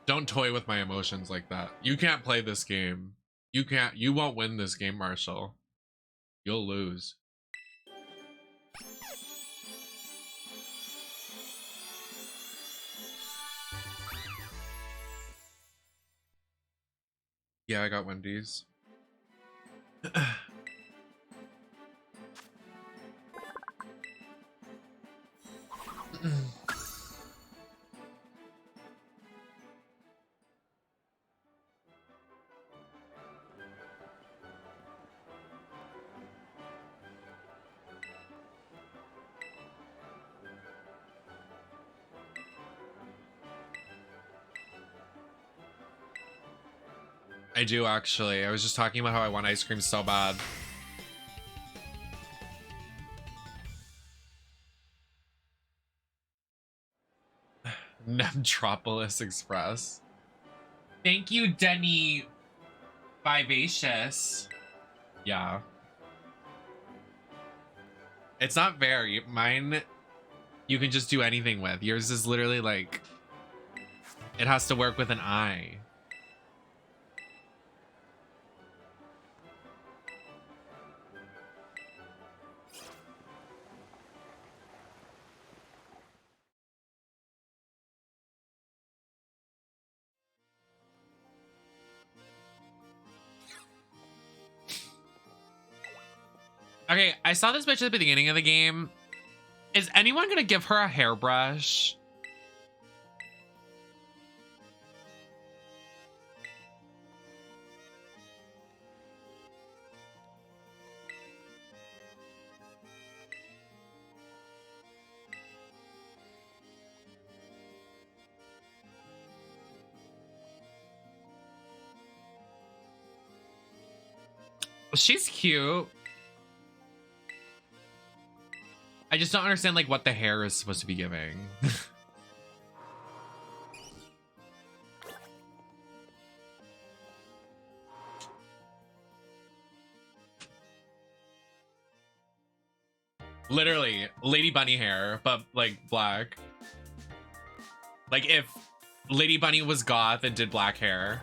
Speaker 1: Don't toy with my emotions like that. You can't play this game. You won't win this game, Marshall. You'll lose. Yeah, I got Wendy's. I do actually. I was just talking about how I want ice cream so bad. Nemtropolis Express. Thank you, Denny Vivacious. Yeah. It's not very. Mine, you can just do anything with. Yours is literally like, it has to work with an eye. Okay, I saw this bitch at the beginning of the game. Is anyone gonna give her a hairbrush? She's cute. I just don't understand like what the hair is supposed to be giving. Literally, Lady Bunny hair, but like black. Like if Lady Bunny was goth and did black hair.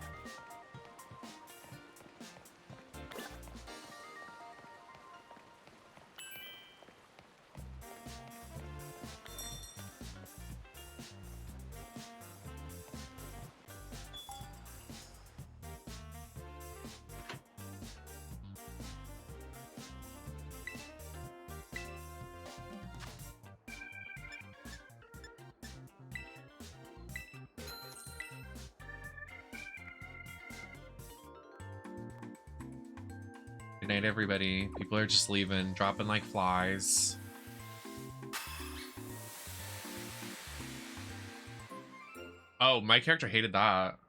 Speaker 1: Good night, everybody. People are just leaving, dropping like flies. Oh, my character hated that.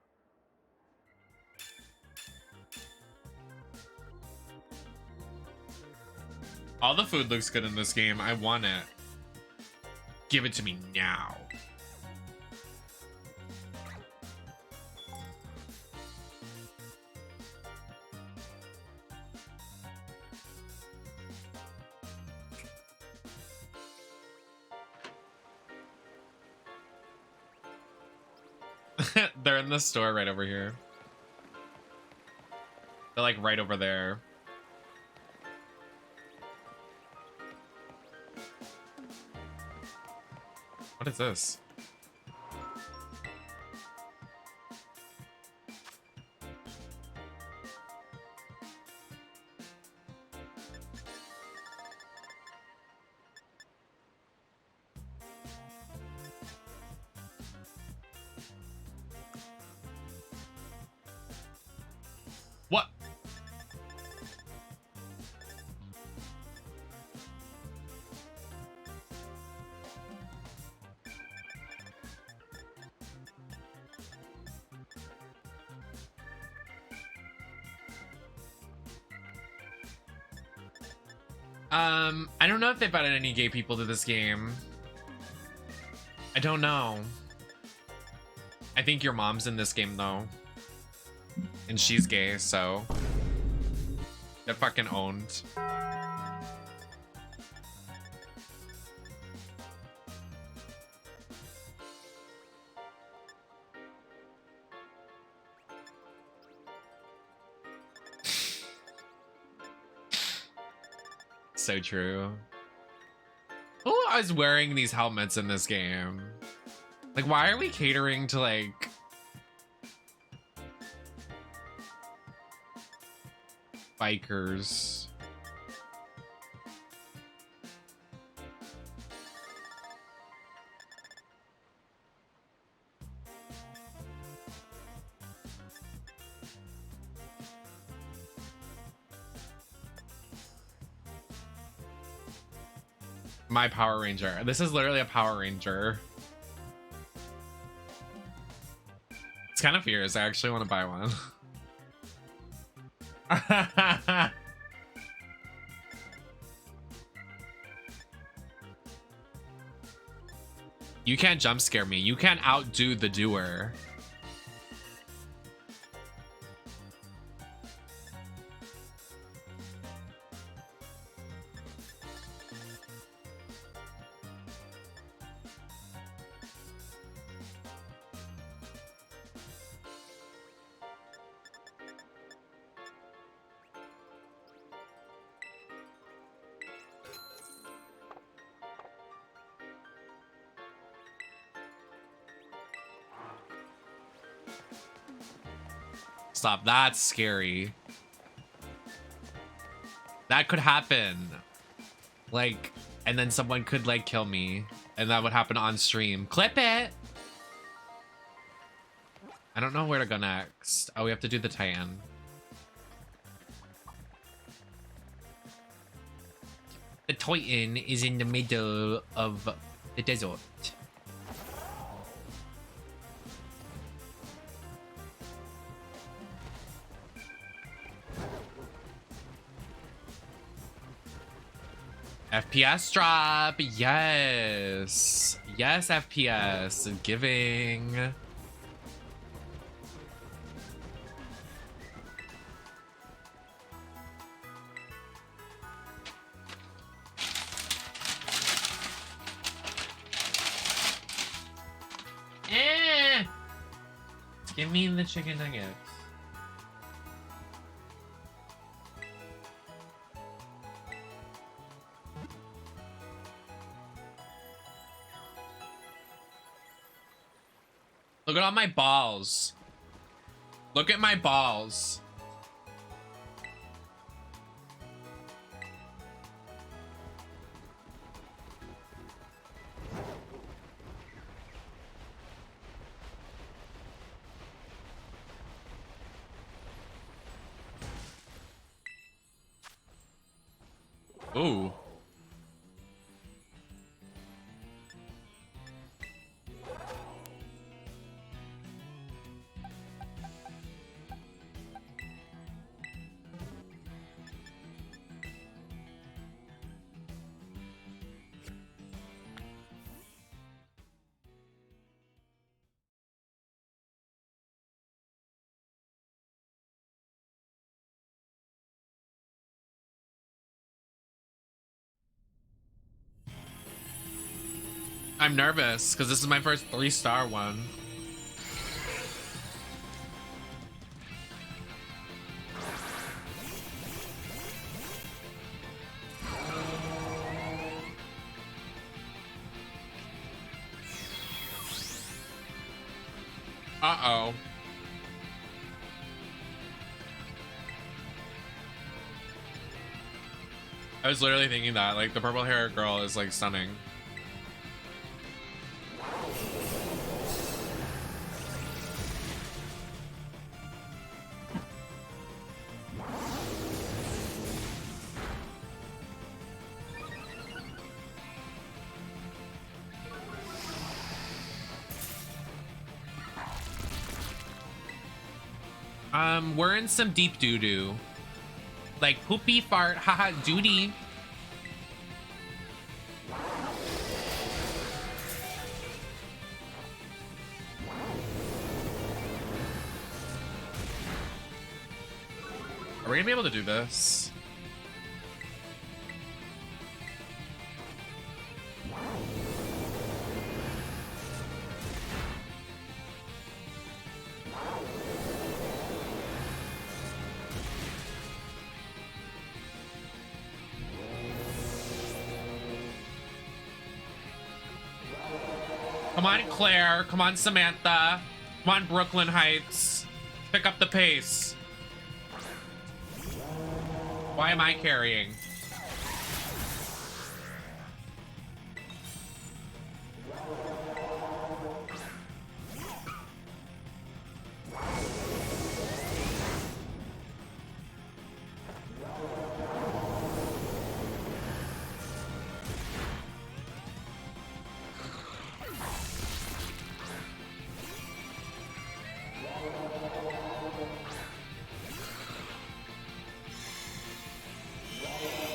Speaker 1: All the food looks good in this game. I want it. Give it to me now. They're in the store right over here. They're like right over there. What is this? What? I don't know if they've added any gay people to this game. I don't know. I think your mom's in this game though. And she's gay, so they're fucking owned. so true. Who is wearing these helmets in this game? Like, why are we catering to, like... bikers? My Power Ranger. This is literally a Power Ranger. It's kind of fierce. I actually want to buy one. You can't jump scare me. You can't outdo the doer. Stop. That's scary. That could happen. Like, and then someone could, like, kill me. And that would happen on stream. Clip it! I don't know where to go next. Oh, we have to do the tie-in. The tie-in is in the middle of the desert. FPS drop, yes. Yes, FPS, giving. Give me the chicken nuggets. Look at all my balls. Look at my balls. Ooh. I'm nervous because this is my first 3-star one. Uh-oh. I was literally thinking that, like, the purple hair girl is, like, stunning. We're in some deep doo-doo. Like poopy fart, haha, duty. Are we gonna be able to do this? Come on, Claire. Come on, Samantha. Come on, Brooklyn Heights. Pick up the pace. Why am I carrying?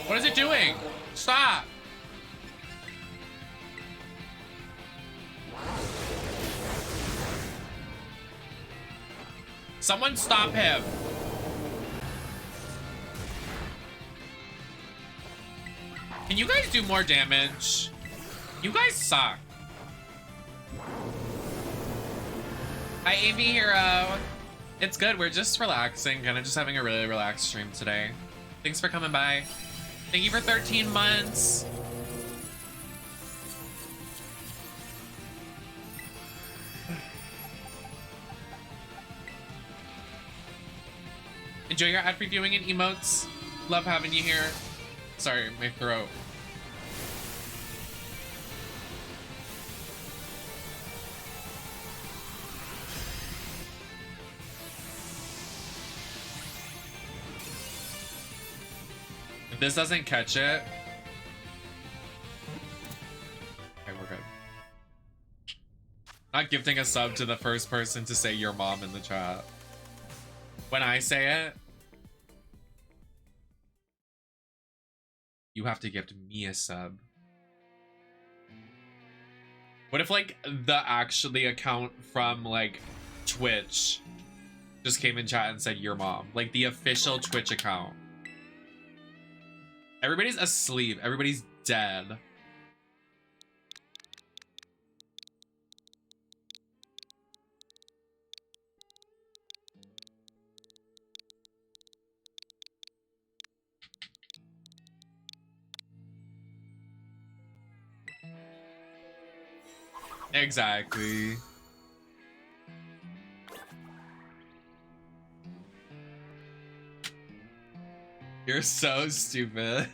Speaker 1: What is it doing? Stop! Someone stop him! Can you guys do more damage? You guys suck. Hi, AV Hero. It's good. We're just relaxing, kind of just having a really relaxed stream today. Thanks for coming by. Thank you for 13 months. Enjoy your ad-free viewing and emotes. Love having you here. Sorry, my throat. If this doesn't catch it, okay, we're good. Not gifting a sub to the first person to say your mom in the chat. When I say it, you have to gift me a sub. What if like the account from like Twitch just came in chat and said your mom? Like the official Twitch account. Everybody's asleep. Everybody's dead. Exactly. You're so stupid.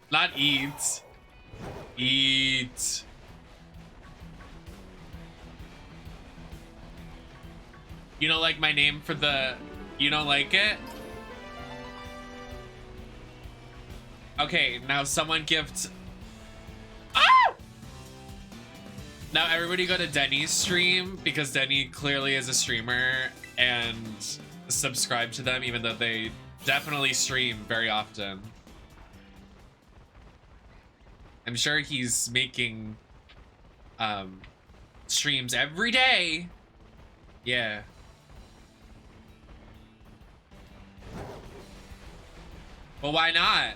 Speaker 1: Not eat. Eat. You don't like my name for the... You don't like it? Okay, now someone gift... Ah! Now everybody go to Denny's stream, because Denny clearly is a streamer, and subscribe to them, even though they definitely stream very often. I'm sure he's making streams every day. Yeah. Well, why not?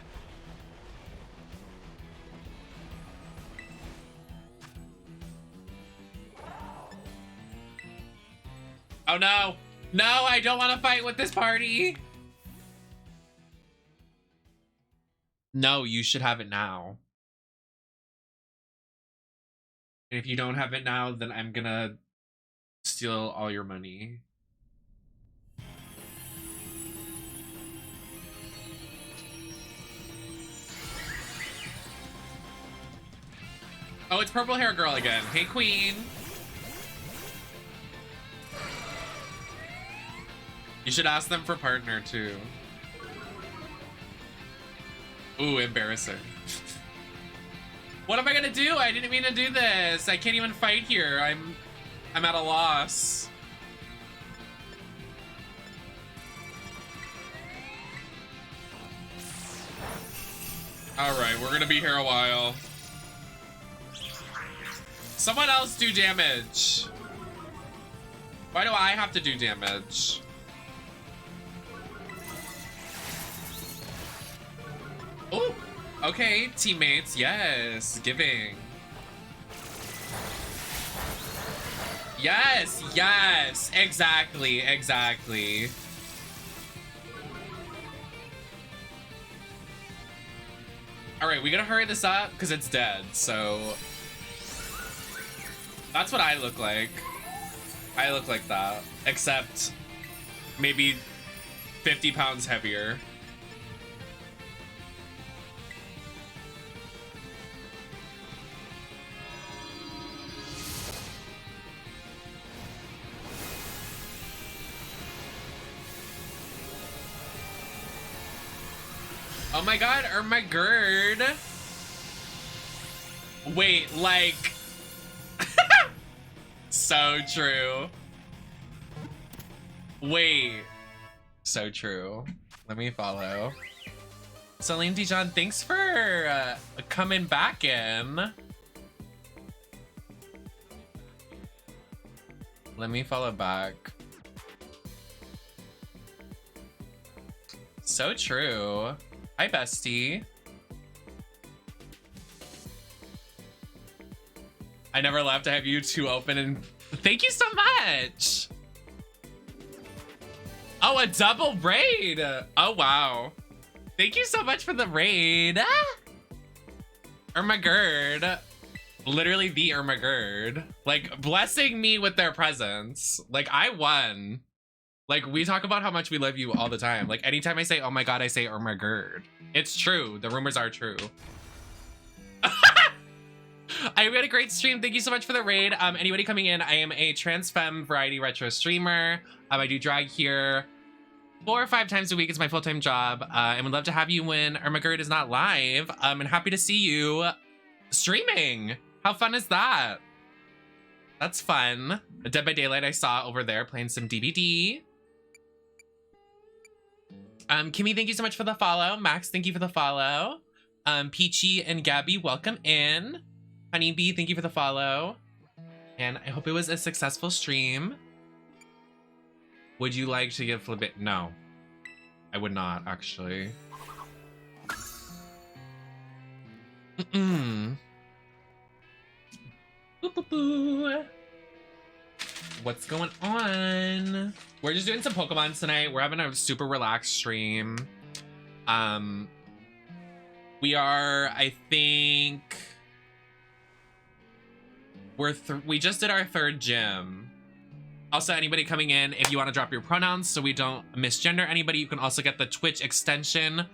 Speaker 1: Oh no. No, I don't want to fight with this party. No, you should have it now. And if you don't have it now, then I'm gonna steal all your money. Oh, it's purple hair girl again. Hey, queen. You should ask them for partner too. Ooh, embarrassing. What am I gonna do? I didn't mean to do this. I can't even fight here. I'm at a loss. All right, we're gonna be here a while. Someone else do damage. Why do I have to do damage? Oh, okay, teammates, yes, giving. Yes, yes, exactly, exactly. All right, we gotta hurry this up because it's dead, so. That's what I look like. I look like that, except maybe 50 pounds heavier. Oh my god, or my gird. Wait, like... So true. Wait. So true. Let me follow. Celine Dijon, thanks for coming back in. Let me follow back. So true. Hi, bestie. I never left. I have you two open and thank you so much. Oh, a double raid. Oh, wow. Thank you so much for the raid. Ermagerd. Literally the Ermagerd. Like, blessing me with their presence. Like, I won. Like, we talk about how much we love you all the time. Like, anytime I say, oh my god, I say Ermagerd. It's true. The rumors are true. I had a great stream. Thank you so much for the raid. Anybody coming in, I am a trans femme variety retro streamer. I do drag here 4 or 5 times a week. It's my full-time job. And would love to have you when Ermagerd is not live. And happy to see you streaming. How fun is that? That's fun. Dead by Daylight I saw over there playing some DBD. Kimmy, thank you so much for the follow. Max, thank you for the follow. Peachy and Gabby, welcome in. Honeybee, thank you for the follow. And I hope it was a successful stream. Would you like to give Flip it? No. I would not, actually. What's going on? We're just doing some Pokemon tonight. We're having a super relaxed stream. We are, I think... we just did our 3rd gym. Also, anybody coming in, if you want to drop your pronouns so we don't misgender anybody, you can also get the Twitch extension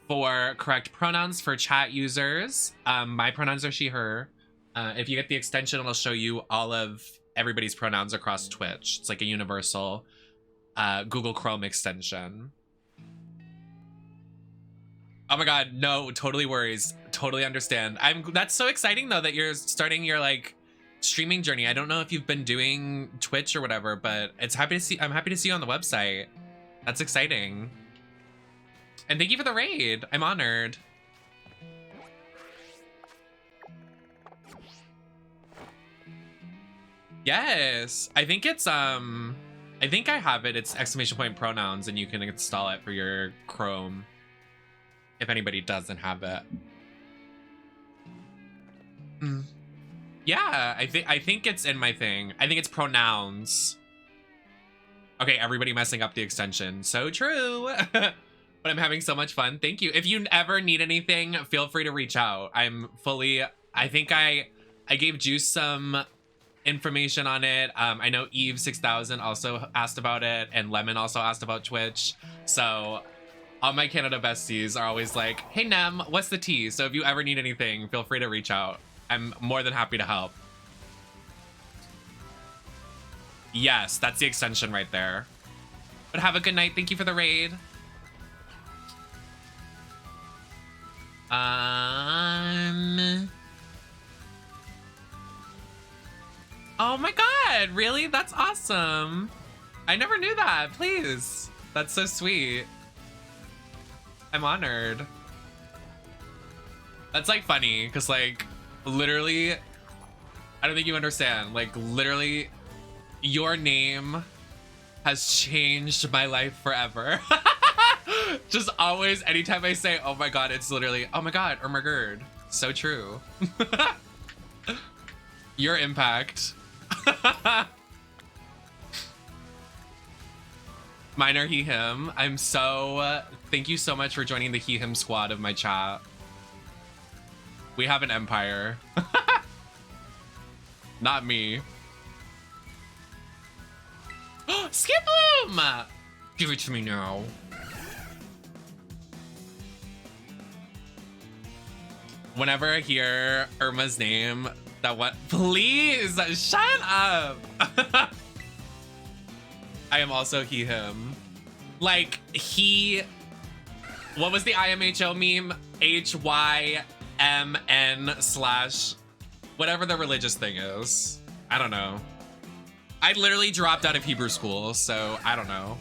Speaker 1: for correct pronouns for chat users. My pronouns are she, her. If you get the extension, it'll show you all of everybody's pronouns across Twitch. It's like a universal Google Chrome extension. Oh my god, no, totally worries. Totally understand. That's so exciting though that you're starting your like streaming journey. I don't know if you've been doing Twitch or whatever, but I'm happy to see you on the website. That's exciting. And thank you for the raid. I'm honored. Yes, I think it's I think I have it. It's ! pronouns, and you can install it for your Chrome if anybody doesn't have it. Yeah, I think it's in my thing. I think it's pronouns. Okay, everybody messing up the extension. So true. But I'm having so much fun. Thank you. If you ever need anything, feel free to reach out. I think I gave Juice some information on it. I know Eve 6000 also asked about it, and Lemon also asked about Twitch. So all my Canada besties are always like, hey Nem, what's the tea? So if you ever need anything, feel free to reach out. I'm more than happy to help. Yes, that's the extension right there. But have a good night. Thank you for the raid. Oh my god, really? That's awesome. I never knew that. Please. That's so sweet. I'm honored. That's like funny because like literally, I don't think you understand. Like literally, your name has changed my life forever. Just always, anytime I say, oh my god, it's literally, oh my god, Ermagerd. So true. Your impact. Mine are he, him. I'm so, thank you so much for joining the he, him squad of my chat. We have an empire. Not me. Skiploom! Give it to me now. Whenever I hear Irma's name, that what? Please shut up. I am also he, him. Like he, what was the IMHO meme? HYMN/ whatever the religious thing is. I don't know. I literally dropped out of Hebrew school, so I don't know.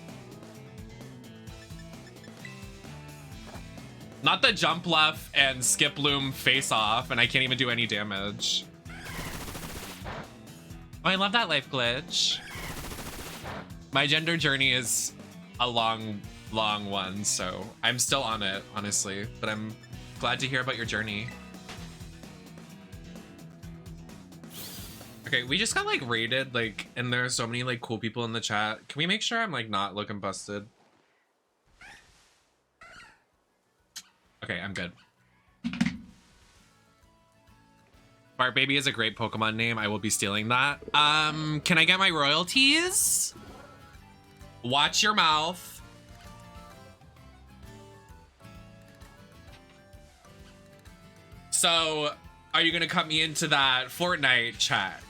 Speaker 1: Not the jump left and skip loom face off, and I can't even do any damage. Oh, I love that life glitch. My gender journey is a long one, so I'm still on it, honestly, but I'm glad to hear about your journey. Okay, we just got like raided, like, and there are so many like cool people in the chat. Can we make sure I'm like not looking busted? Okay, I'm good. Fart Baby is a great Pokemon name. I will be stealing that. Can I get my royalties? Watch your mouth. So, are you gonna cut me into that Fortnite check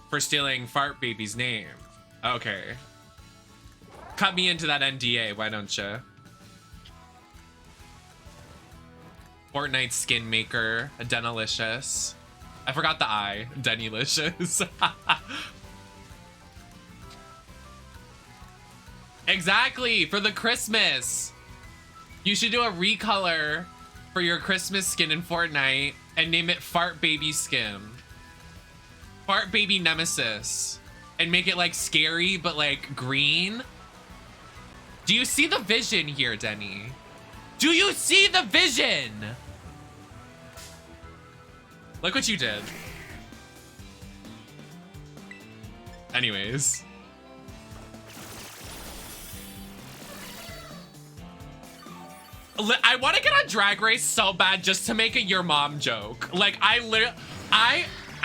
Speaker 1: for stealing Fart Baby's name? Okay. Cut me into that NDA, why don't you? Fortnite skin maker, Denalicious. I forgot the I, Denilicious. Exactly, for the Christmas. You should do a recolor for your Christmas skin in Fortnite and name it Fart Baby Skin. Fart Baby Nemesis. And make it like scary, but like green. Do you see the vision here, Denny? Do you see the vision? Look what you did. Anyways. I want to get on Drag Race so bad just to make a your mom joke. Like, I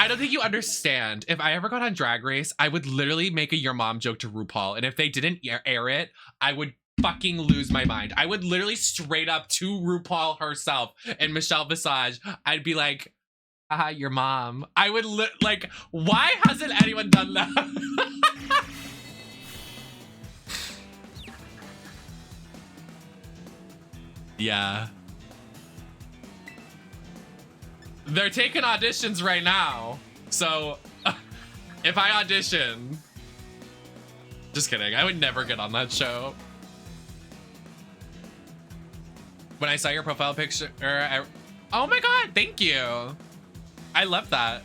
Speaker 1: don't think you understand. If I ever got on Drag Race, I would literally make a your mom joke to RuPaul. And if they didn't air it, I would fucking lose my mind. I would literally straight up to RuPaul herself and Michelle Visage. I'd be like, haha, your mom. I would like, why hasn't anyone done that? Yeah. They're taking auditions right now. So if I audition, just kidding. I would never get on that show. When I saw your profile picture, oh my God, thank you. I love that.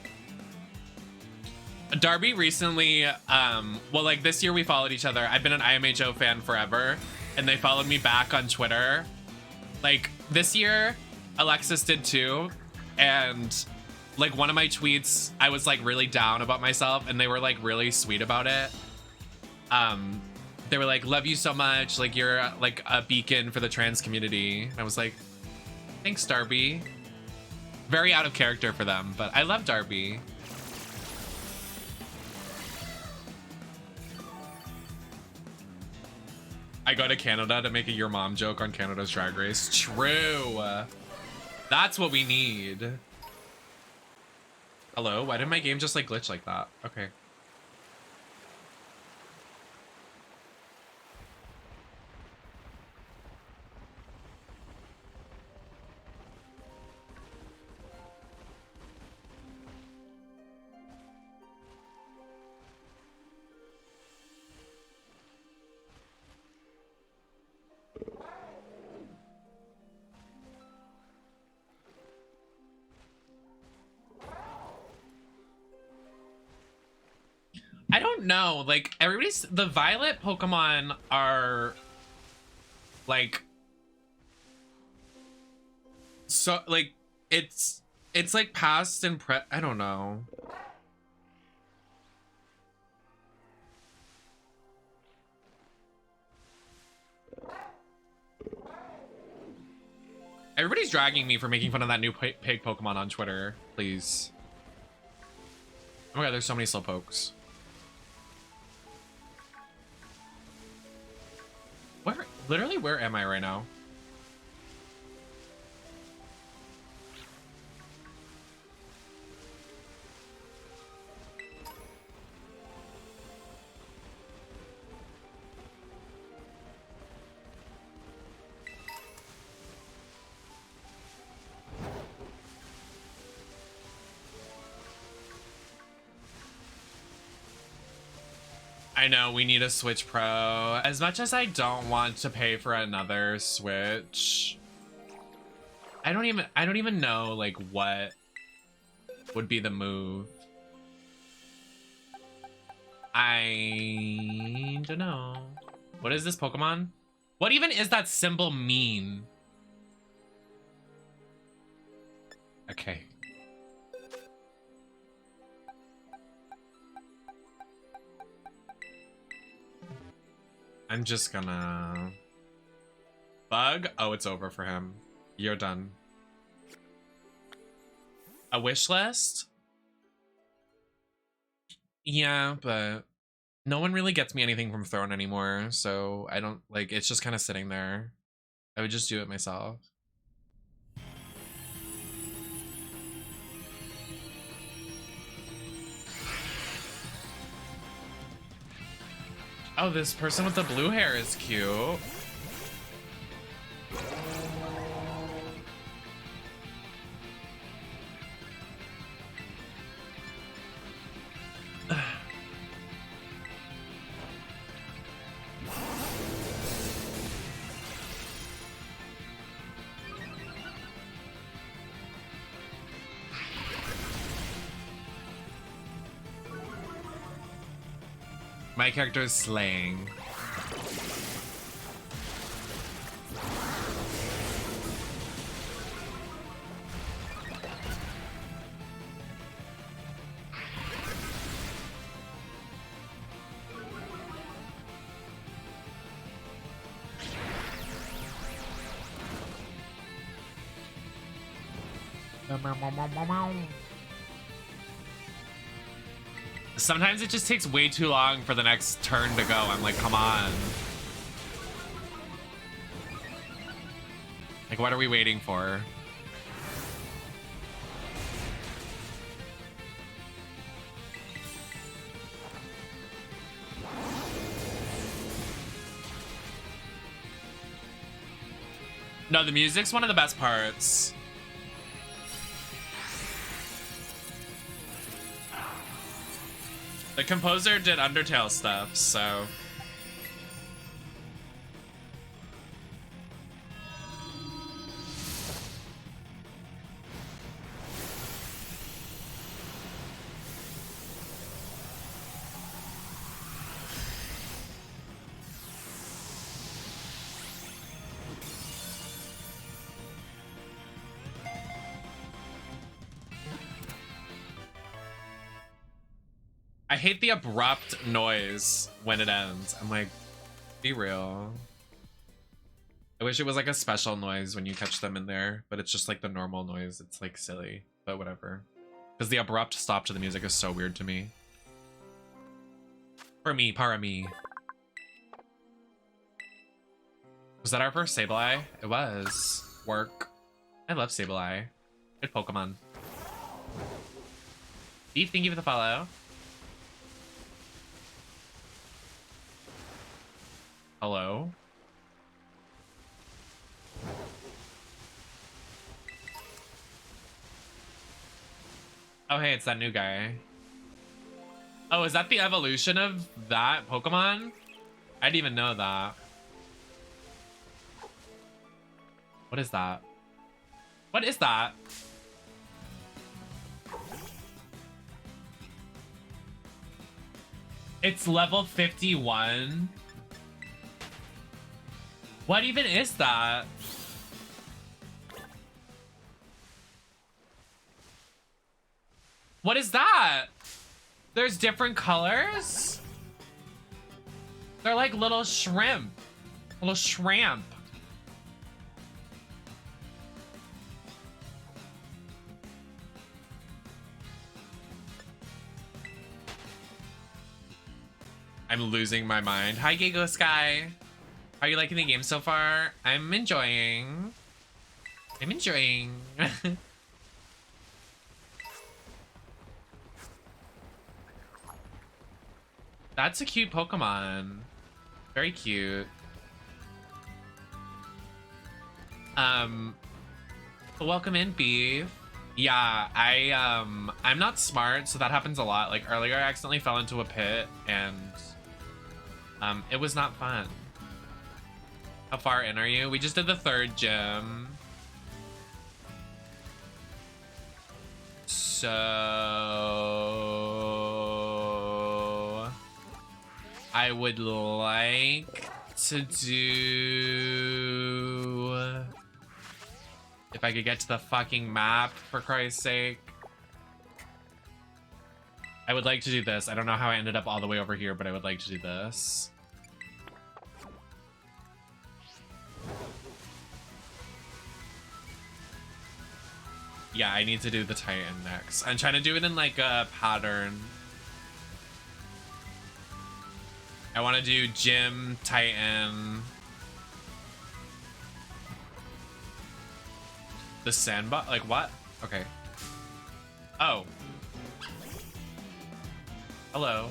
Speaker 1: Darby recently, well, like this year we followed each other. I've been an IMHO fan forever, and they followed me back on Twitter. Like this year, Alexis did too. And like one of my tweets, I was like really down about myself, and they were like really sweet about it. They were like, love you so much. Like you're like a beacon for the trans community. I was like, thanks, Darby. Very out of character for them, but I love Darby. I go to Canada to make a your mom joke on Canada's Drag Race. True. That's what we need. Hello? Why did my game just like glitch like that? Okay. I don't know, like the violet Pokemon are like, so like it's like past and I don't know. Everybody's dragging me for making fun of that new pig Pokemon on Twitter, please. Oh my God, there's so many Slowpokes. Literally, where am I right now? I know, we need a Switch Pro. As much as I don't want to pay for another Switch, I don't even know like what would be the move. I don't know. What is this Pokemon? What even is that symbol mean? Okay. I'm just gonna... Bug? Oh, it's over for him. You're done. A wish list? Yeah, but no one really gets me anything from Throne anymore, so I don't, like, it's just kind of sitting there. I would just do it myself. Oh, this person with the blue hair is cute. My character is slaying. Sometimes it just takes way too long for the next turn to go. I'm like, come on. Like, what are we waiting for? No, the music's one of the best parts. The composer did Undertale stuff, so... I hate the abrupt noise when it ends. I'm like, be real. I wish it was like a special noise when you catch them in there, but it's just like the normal noise. It's like silly, but whatever. Because the abrupt stop to the music is so weird to me. For me, para me. Was that our first Sableye? It was. Work. I love Sableye. Good Pokemon. Steve, thank you for the follow. Hello? Oh, hey, it's that new guy. Oh, is that the evolution of that Pokemon? I didn't even know that. What is that? What is that? It's level 51. What even is that? What is that? There's different colors? They're like little shrimp. Little shrimp. I'm losing my mind. Hi, Gigo Sky. How are you liking the game so far? I'm enjoying. I'm enjoying. That's a cute Pokemon. Very cute. Welcome in, Beef. Yeah, I'm not smart, so that happens a lot. Like earlier, I accidentally fell into a pit, and it was not fun. How far in are you? We just did the 3rd gym. So I would like to do, if I could get to the fucking map, for Christ's sake. I would like to do this. I don't know how I ended up all the way over here, but I would like to do this. Yeah, I need to do the Titan next. I'm trying to do it in like a pattern. I want to do Gym, Titan. The sandbox? Like what? Okay. Oh. Hello.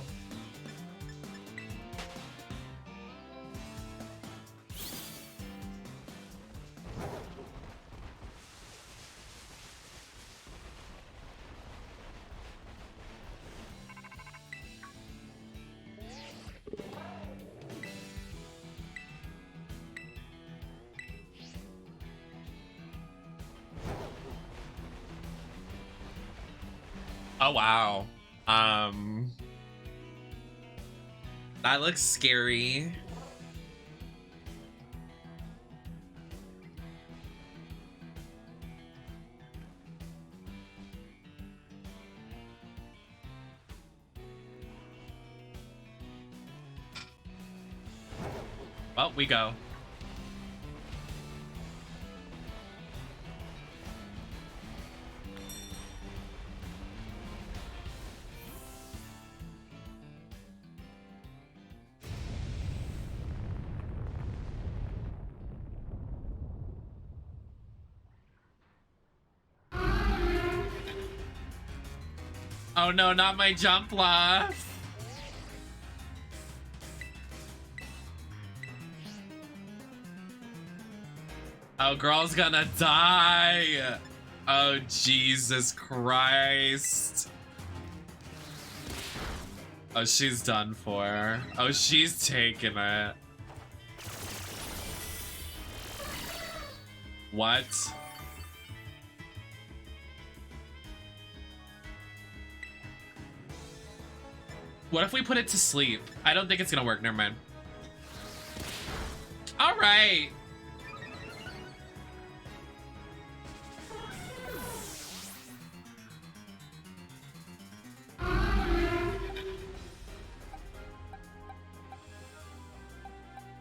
Speaker 1: Oh, wow. That looks scary. Well, we go. Oh no, not my jump laugh. Oh, girl's gonna die. Oh, Jesus Christ. Oh, she's done for. Oh, she's taking it. What? What if we put it to sleep? I don't think it's gonna work. Never mind. All right.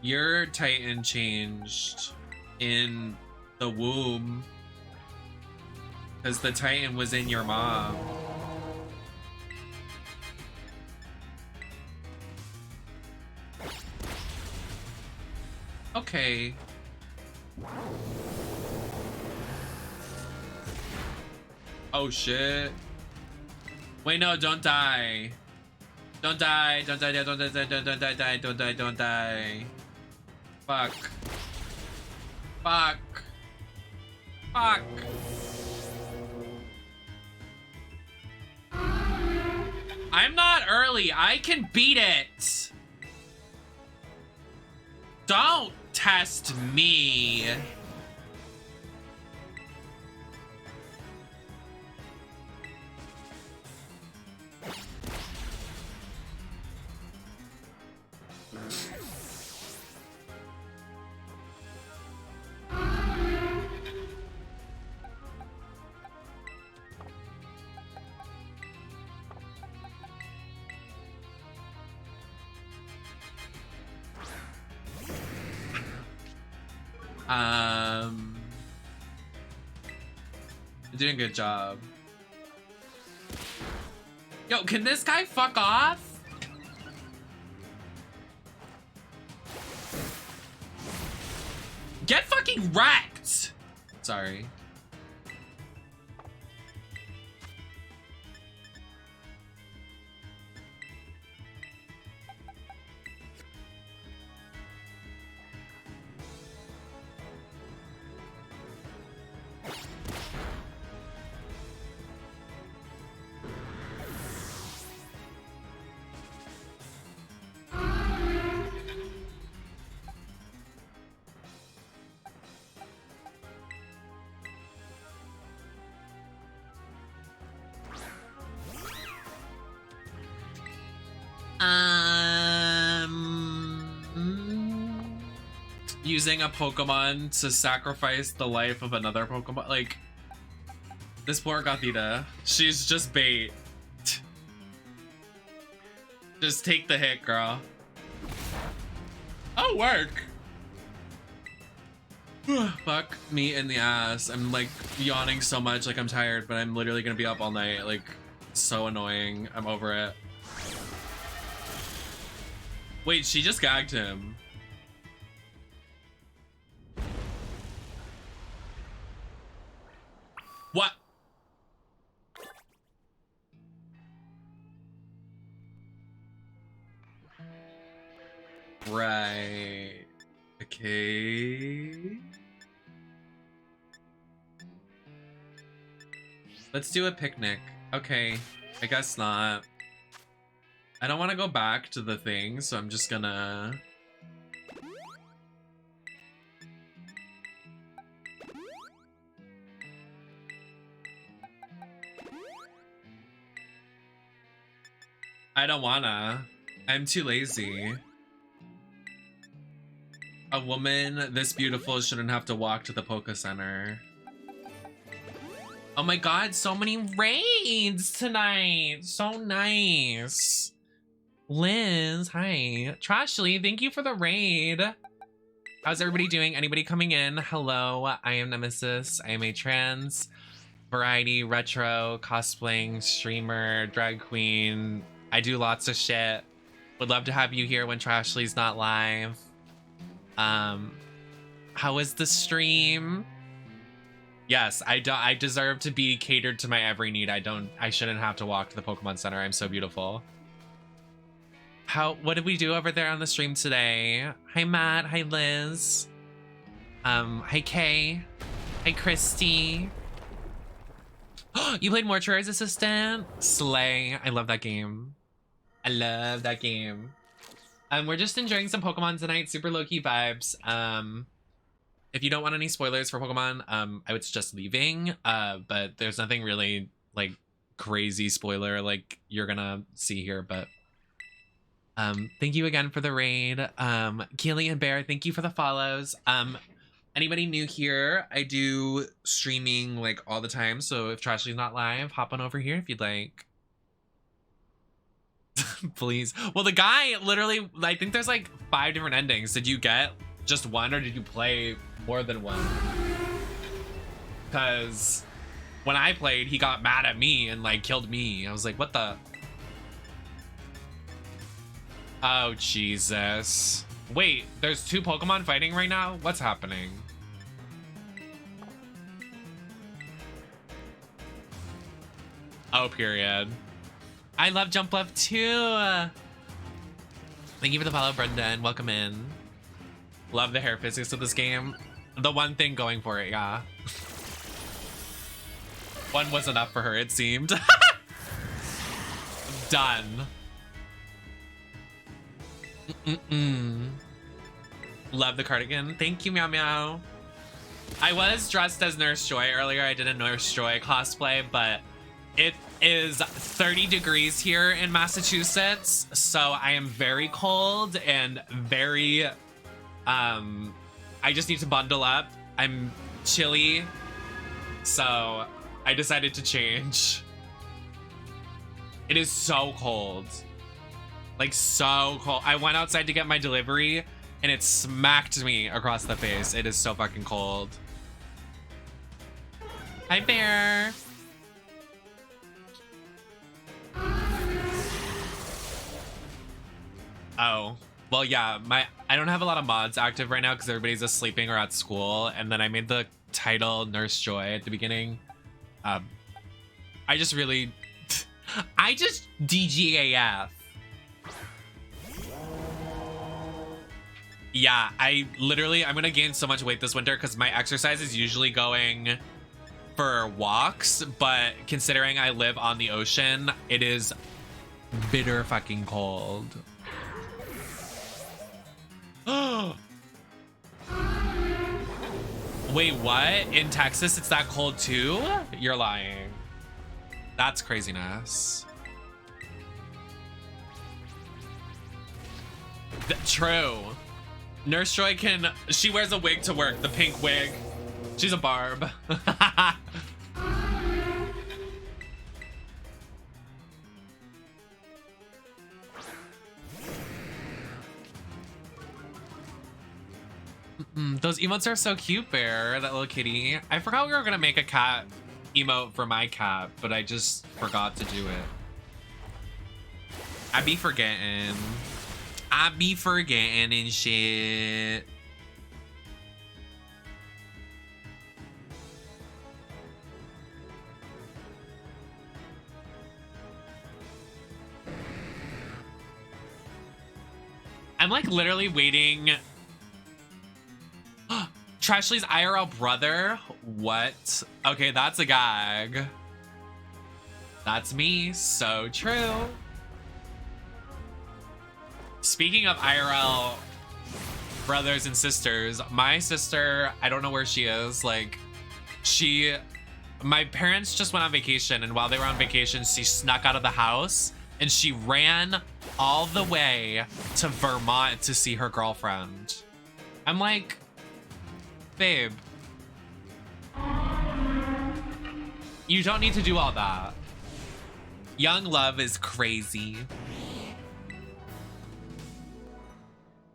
Speaker 1: Your Titan changed in the womb because the Titan was in your mom. Okay. Oh shit. Wait, no, don't die. Don't die, don't die, don't die, don't die, don't die, don't die, don't die. Fuck. Fuck. Fuck. I'm not early. I can beat it. Don't test me. You're doing a good job. Yo, can this guy fuck off? getting wrecked. Sorry. Using a Pokemon to sacrifice the life of another Pokemon. Like, this poor Gothita. She's just bait. Just take the hit, girl. Oh, work. Fuck me in the ass. I'm like yawning so much, like I'm tired, but I'm literally gonna be up all night. Like, so annoying. I'm over it. Wait, she just gagged him. What? Right. Okay. Let's do a picnic. Okay. I guess not. I don't want to go back to the thing, so I'm just gonna... I don't wanna. I'm too lazy. A woman this beautiful shouldn't have to walk to the Poké Center. Oh my god, so many raids tonight. So nice. Liz, hi. Trashly, thank you for the raid. How's everybody doing? Anybody coming in? Hello, I am Nemesis. I am a trans, variety, retro, cosplaying, streamer, drag queen. I do lots of shit. Would love to have you here when Trashly's not live. How was the stream? Yes, I deserve to be catered to my every need. I shouldn't have to walk to the Pokemon Center. I'm so beautiful. What did we do over there on the stream today? Hi Matt, hi Liz. Hi Kay. Hi Christy. You played Mortuary's Assistant? Slay. I love that game. I love that game. We're just enjoying some Pokemon tonight. Super low-key vibes. If you don't want any spoilers for Pokemon, I would suggest leaving. But there's nothing really like crazy spoiler like you're gonna see here. But thank you again for the raid. Keely and Bear, thank you for the follows. Anybody new here, I do streaming like all the time. So if Trashly's not live, hop on over here if you'd like. Please. Well, the guy literally, I think there's like 5 different endings. Did you get just one or did you play more than one? Because when I played, he got mad at me and like killed me. I was like, what the? Oh, Jesus. Wait, there's 2 Pokemon fighting right now? What's happening? Oh, period. I love Jump Left too. Thank you for the follow, Brenda, and welcome in. Love the hair physics of this game. The one thing going for it, yeah. One was enough for her, it seemed. Done. Love the cardigan. Thank you, Meow Meow. I was dressed as Nurse Joy earlier. I did a Nurse Joy cosplay, but it is 30 degrees here in Massachusetts, so I am very cold and very, I just need to bundle up. I'm chilly, so I decided to change. It is so cold. Like, so cold. I went outside to get my delivery, and it smacked me across the face. It is so fucking cold. Hi, Bear. Oh, well, yeah, I don't have a lot of mods active right now because everybody's just sleeping or at school. And then I made the title Nurse Joy at the beginning. I just DGAF. Yeah, I'm gonna gain so much weight this winter because my exercise is usually going for walks, but considering I live on the ocean, it is bitter fucking cold. Wait, what? In Texas, it's that cold too? You're lying. That's craziness. True. Nurse Joy she wears a wig to work, the pink wig. She's a barb. Those emotes are so cute, Bear, that little kitty. I forgot we were gonna make a cat emote for my cat, but I just forgot to do it. I be forgetting and shit. I'm like literally waiting. Trashly's IRL brother? What? Okay, that's a gag. That's me. So true. Speaking of IRL brothers and sisters, my sister, I don't know where she is. Like, my parents just went on vacation, and while they were on vacation, she snuck out of the house and she ran all the way to Vermont to see her girlfriend. I'm like, babe, you don't need to do all that. Young love is crazy.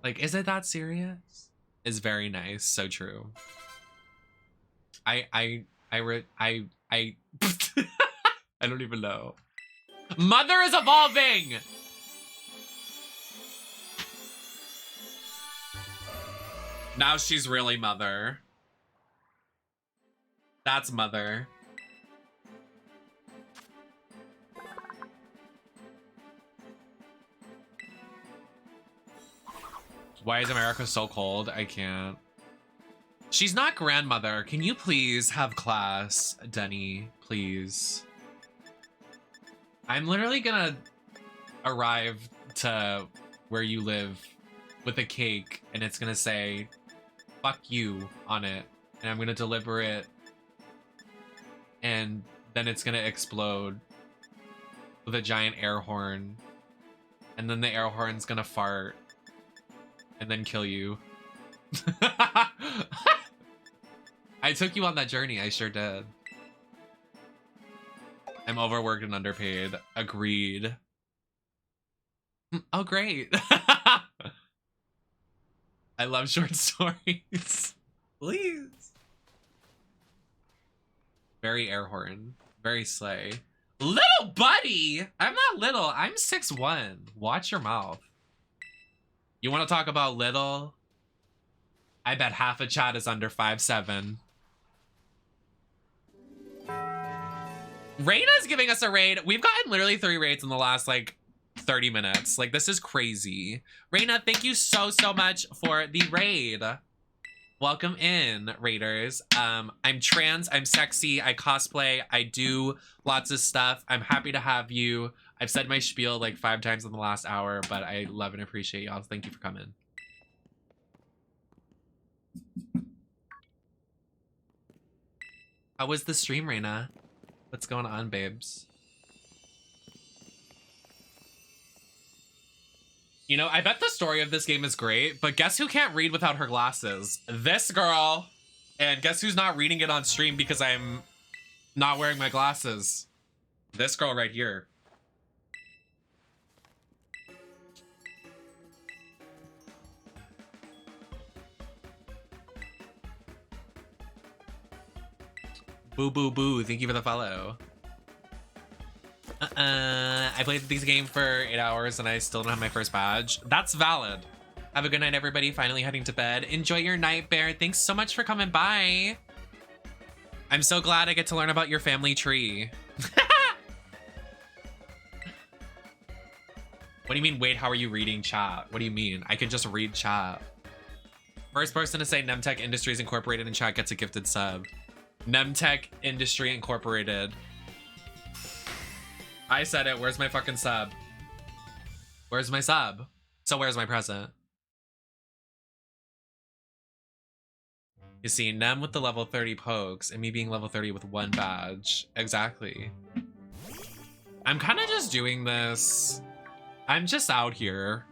Speaker 1: Like, is it that serious? Is very nice. So true. I don't even know. Mother is evolving. Now she's really mother. That's mother. Why is America so cold? I can't. She's not grandmother. Can you please have class, Denny? Please. I'm literally gonna arrive to where you live with a cake and it's gonna say, fuck you on it. And I'm gonna deliver it. And then it's gonna explode with a giant air horn. And then the air horn's gonna fart. And then kill you. I took you on that journey. I sure did. I'm overworked and underpaid. Agreed. Oh, great. I love short stories. Please. Very air horn. Very slay. Little buddy! I'm not little. I'm 6'1". Watch your mouth. You want to talk about little? I bet half a chat is under 5'7". Reina's giving us a raid. We've gotten literally 3 raids in the last like 30 minutes. Like, this is crazy. Reina, thank you so much for the raid. Welcome in, raiders. I'm trans, I'm sexy, I cosplay, I do lots of stuff. I'm happy to have you. I've said my spiel like 5 times in the last hour, but I love and appreciate y'all. Thank you for coming. How was the stream, Reina? What's going on, babes? You know, I bet the story of this game is great, but guess who can't read without her glasses? This girl. And guess who's not reading it on stream because I'm not wearing my glasses? This girl right here. Boo, boo, boo. Thank you for the follow. I played this game for 8 hours and I still don't have my first badge. That's valid. Have a good night, everybody. Finally heading to bed. Enjoy your night, Bear. Thanks so much for coming by. I'm so glad I get to learn about your family tree. What do you mean, wait, how are you reading chat? What do you mean? I can just read chat. First person to say Nemtech Industries Incorporated in chat gets a gifted sub. Nemtech Industry Incorporated. I said it. Where's my fucking sub? Where's my sub? So where's my present? You see, Nem with the level 30 pokes and me being level 30 with 1 badge. Exactly. I'm kind of just doing this. I'm just out here.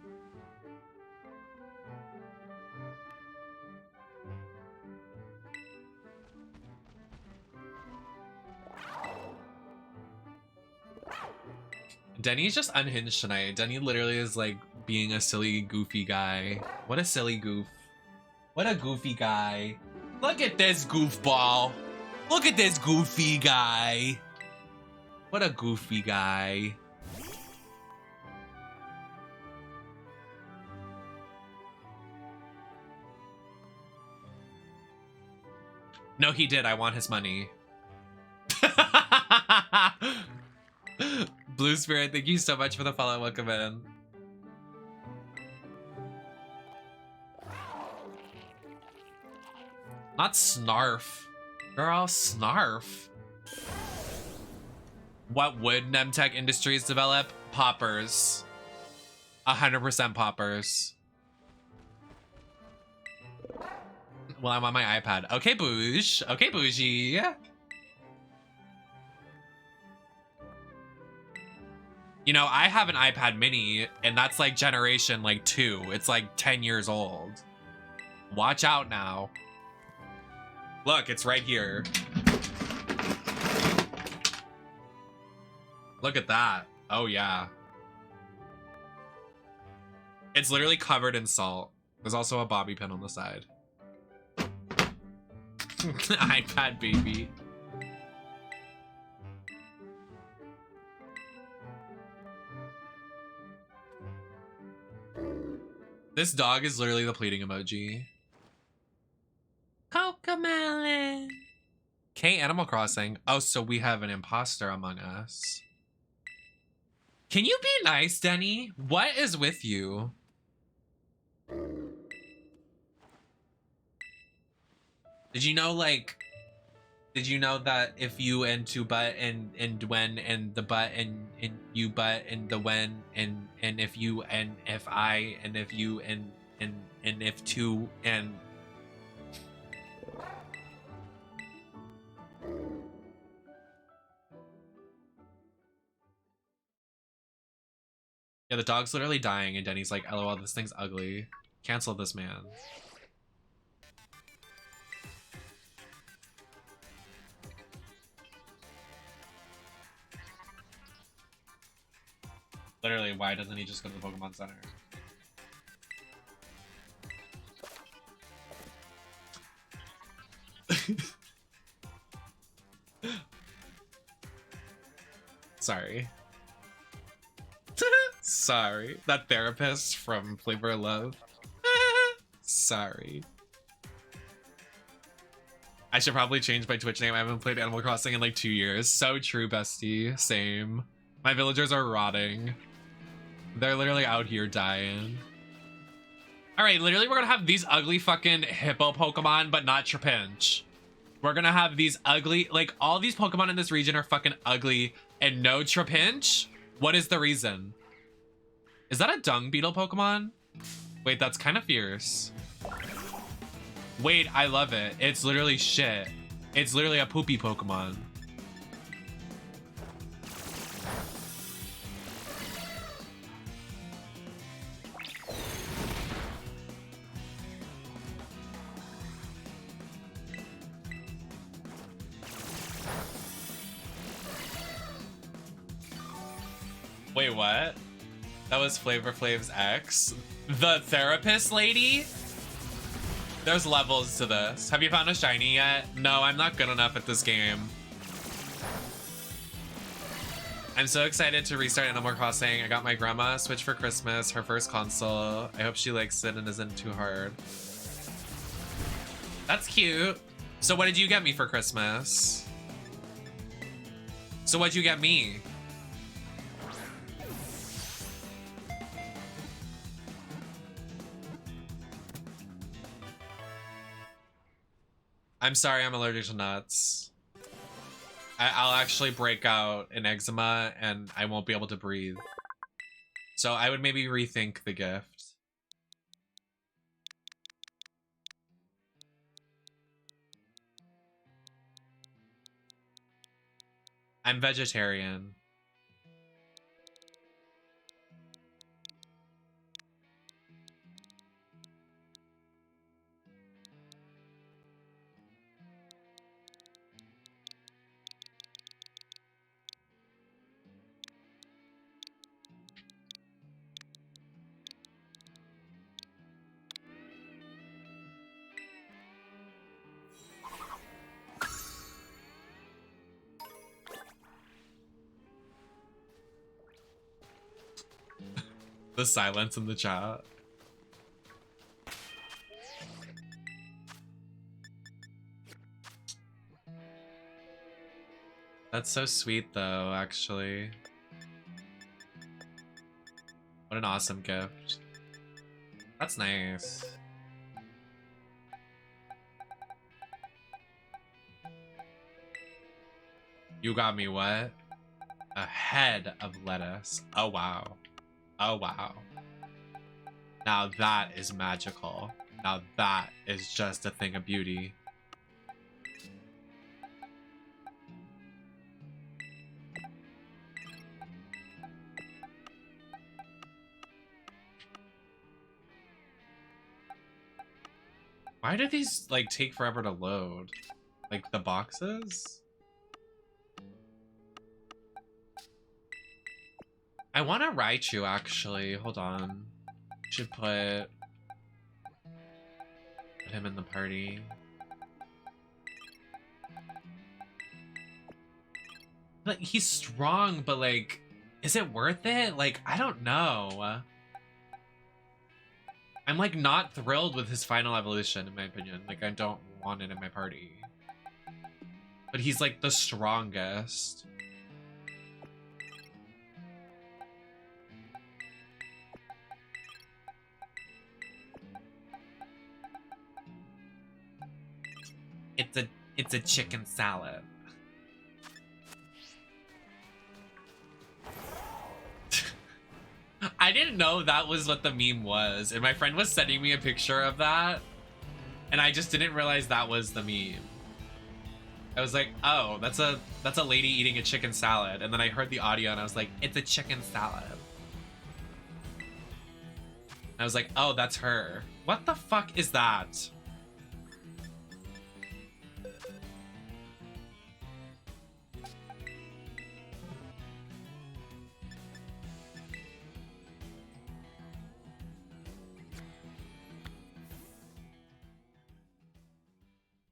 Speaker 1: Denny's just unhinged tonight. Denny literally is like being a silly, goofy guy. What a silly goof. What a goofy guy. Look at this goofball. Look at this goofy guy. What a goofy guy. No, he did. I want his money. Blue Spirit, thank you so much for the follow. Welcome in. Not Snarf. Girl, Snarf. What would Nemtech Industries develop? Poppers. 100% poppers. Well, I'm on my iPad. Okay, Bouge. Okay, Bougie. You know, I have an iPad mini, and that's like generation like 2. It's like 10 years old. Watch out now. Look, it's right here. Look at that. Oh, yeah. It's literally covered in salt. There's also a bobby pin on the side. iPad baby. This dog is literally the pleading emoji. Cocomelon. Okay, Animal Crossing. Oh, so we have an imposter among us. Can you be nice, Denny? What is with you? Did you know, like, did you know that if you and to but and when and the but and you but and the when and if you and if I and if you and if two and yeah, the dog's literally dying and Denny's like, LOL, this thing's ugly. Cancel this man. Literally, why doesn't he just go to the Pokemon Center? Sorry. Sorry. That therapist from Flavor of Love. Sorry. I should probably change my Twitch name. I haven't played Animal Crossing in like 2 years. So true, bestie. Same. My villagers are rotting. They're literally out here dying. All right, literally we're gonna have these ugly fucking hippo Pokemon, but not Trapinch. We're gonna have these ugly, like all these Pokemon in this region are fucking ugly and no Trapinch? What is the reason? Is that a dung beetle Pokemon? Wait, that's kind of fierce. Wait, I love it. It's literally shit. It's literally a poopy Pokemon. Wait, what? That was Flavor Flav's ex? The therapist lady? There's levels to this. Have you found a shiny yet? No, I'm not good enough at this game. I'm so excited to restart Animal Crossing. I got my grandma a Switch for Christmas, her first console. I hope she likes it and isn't too hard. That's cute. So what did you get me for Christmas? So what'd you get me? I'm sorry, I'm allergic to nuts. I'll actually break out an eczema and I won't be able to breathe. So I would maybe rethink the gift. I'm vegetarian. The silence in the chat. That's so sweet though, actually. What an awesome gift. That's nice. You got me what? A head of lettuce. Oh wow. Oh wow. Now that is magical. Now that is just a thing of beauty. Why do these like take forever to load? Like the boxes? I want to Raichu actually. Hold on. Should put him in the party. Like he's strong, but like, is it worth it? Like, I don't know. I'm like not thrilled with his final evolution, in my opinion. Like, I don't want it in my party. But he's like the strongest. It's a chicken salad. I didn't know that was what the meme was, and my friend was sending me a picture of that, and I just didn't realize that was the meme. I was like, oh, that's a lady eating a chicken salad, and then I heard the audio and I was like, it's a chicken salad. I was like, oh, that's her. What the fuck is that?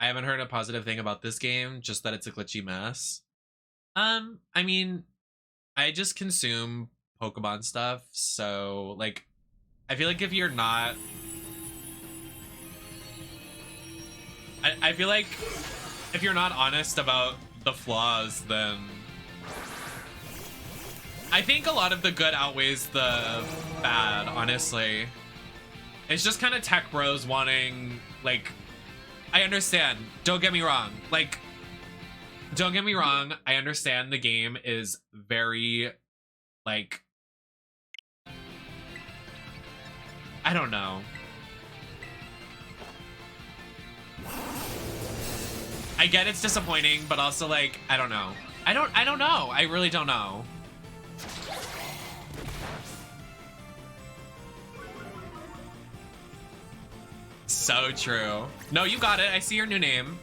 Speaker 1: I haven't heard a positive thing about this game, just that it's a glitchy mess. I mean, I just consume Pokemon stuff, so like, I feel like if you're not, I feel like if you're not honest about the flaws, then I think a lot of the good outweighs the bad, honestly. It's just kind of tech bros wanting, like, I understand. Don't get me wrong. Like, don't get me wrong. I understand the game is very, like, I don't know. I get it's disappointing, but also, like, I don't know. I don't know. I really don't know. So true. No, you got it. I see your new name.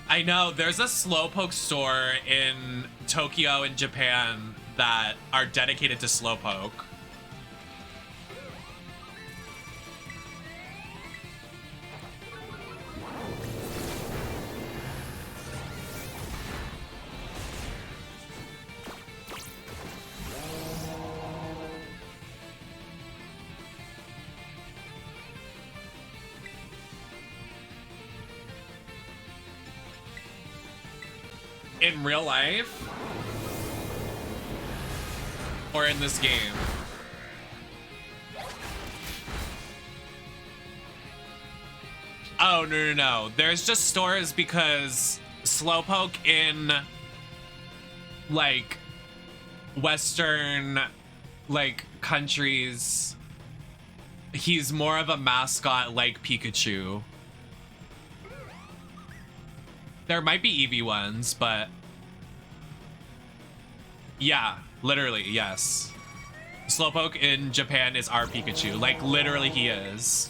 Speaker 1: I know. There's a Slowpoke store in Tokyo in Japan that are dedicated to Slowpoke. In real life? Or in this game? Oh, no. There's just stores because Slowpoke in, like, Western, like, countries, he's more of a mascot like Pikachu. There might be Eevee ones, but yeah, literally, yes. Slowpoke in Japan is our Pikachu. Like, literally he is.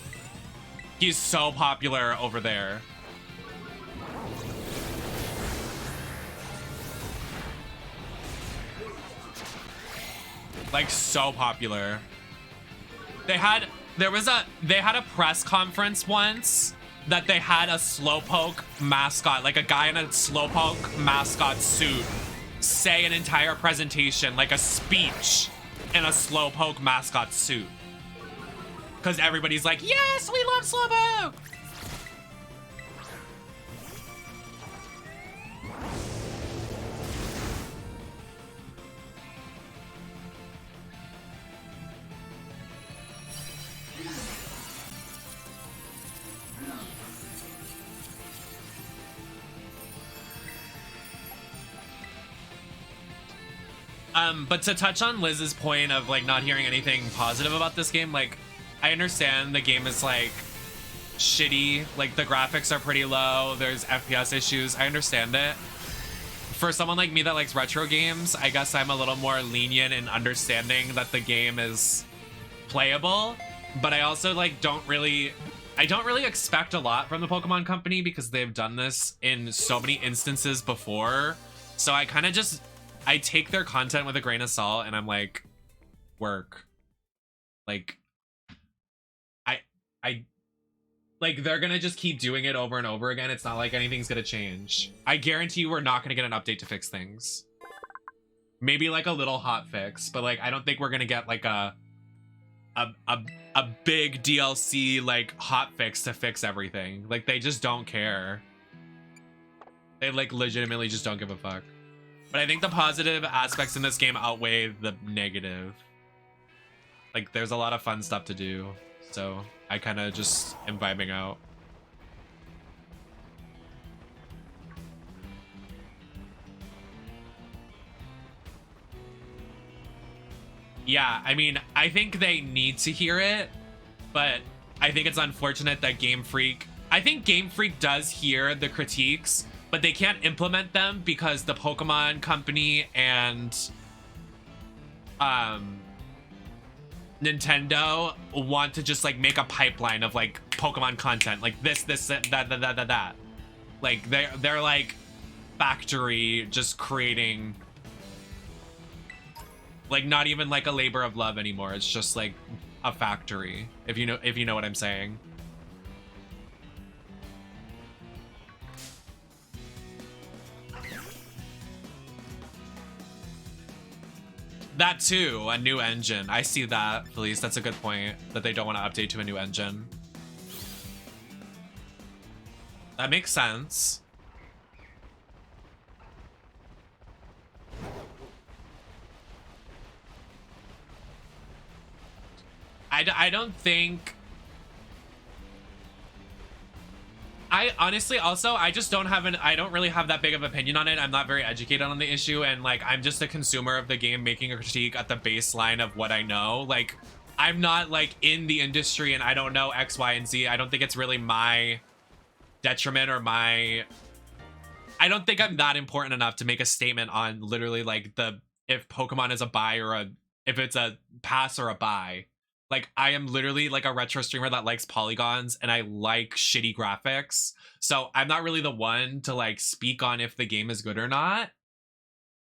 Speaker 1: He's so popular over there. Like, so popular. They had a press conference once that they had a Slowpoke mascot, like a guy in a Slowpoke mascot suit, say an entire presentation, like a speech in a Slowpoke mascot suit. Because everybody's like, yes, we love Slowpoke! But to touch on Liz's point of like not hearing anything positive about this game, like I understand the game is like shitty, like the graphics are pretty low, there's FPS issues, I understand it. For someone like me that likes retro games, I guess I'm a little more lenient in understanding that the game is playable, but I also like don't really expect a lot from the Pokemon Company because they've done this in so many instances before. So I kind of just I take their content with a grain of salt and I'm like, work. Like, I like they're gonna just keep doing it over and over again. It's not like anything's gonna change. I guarantee you we're not gonna get an update to fix things. Maybe like a little hot fix, but like I don't think we're gonna get like a big DLC like hot fix to fix everything. Like they just don't care. They like legitimately just don't give a fuck. But I think the positive aspects in this game outweigh the negative. Like, there's a lot of fun stuff to do. So, I kind of just am vibing out. Yeah, I mean, I think they need to hear it. But I think it's unfortunate that Game Freak... I think Game Freak does hear the critiques, but they can't implement them because the Pokemon Company and Nintendo want to just like make a pipeline of like Pokemon content, like this, that. Like they're like factory just creating, like not even like a labor of love anymore. It's just like a factory, if you know what I'm saying. That too, a new engine. I see that, Felice. That's a good point, that they don't want to update to a new engine. That makes sense. I don't think... I honestly also, I just don't have I don't really have that big of an opinion on it. I'm not very educated on the issue, and like I'm just a consumer of the game making a critique at the baseline of what I know. Like I'm not like in the industry and I don't know X, Y, and Z. I don't think it's really my detriment or my... I don't think I'm that important enough to make a statement on literally like if Pokemon is a buy or if it's a pass or a buy. Like, I am literally like a retro streamer that likes polygons and I like shitty graphics. So I'm not really the one to like speak on if the game is good or not.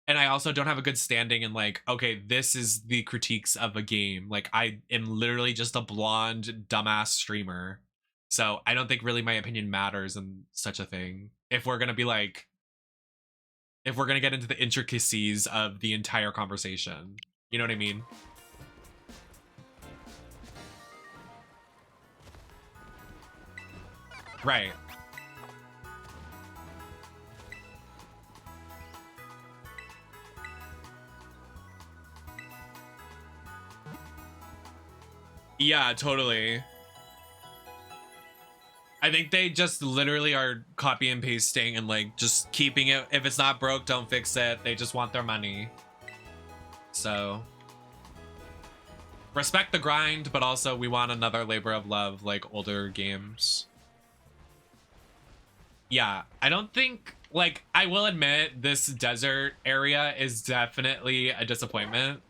Speaker 1: And I also don't have a good standing in like, okay, this is the critiques of a game. Like, I am literally just a blonde dumbass streamer. So I don't think really my opinion matters in such a thing. If we're gonna be like, if we're gonna get into the intricacies of the entire conversation. You know what I mean? Right. Yeah, totally. I think they just literally are copy and pasting and like just keeping it. If it's not broke, don't fix it. They just want their money. So respect the grind, but also we want another labor of love like older games. Yeah, I don't think, like, I will admit this desert area is definitely a disappointment.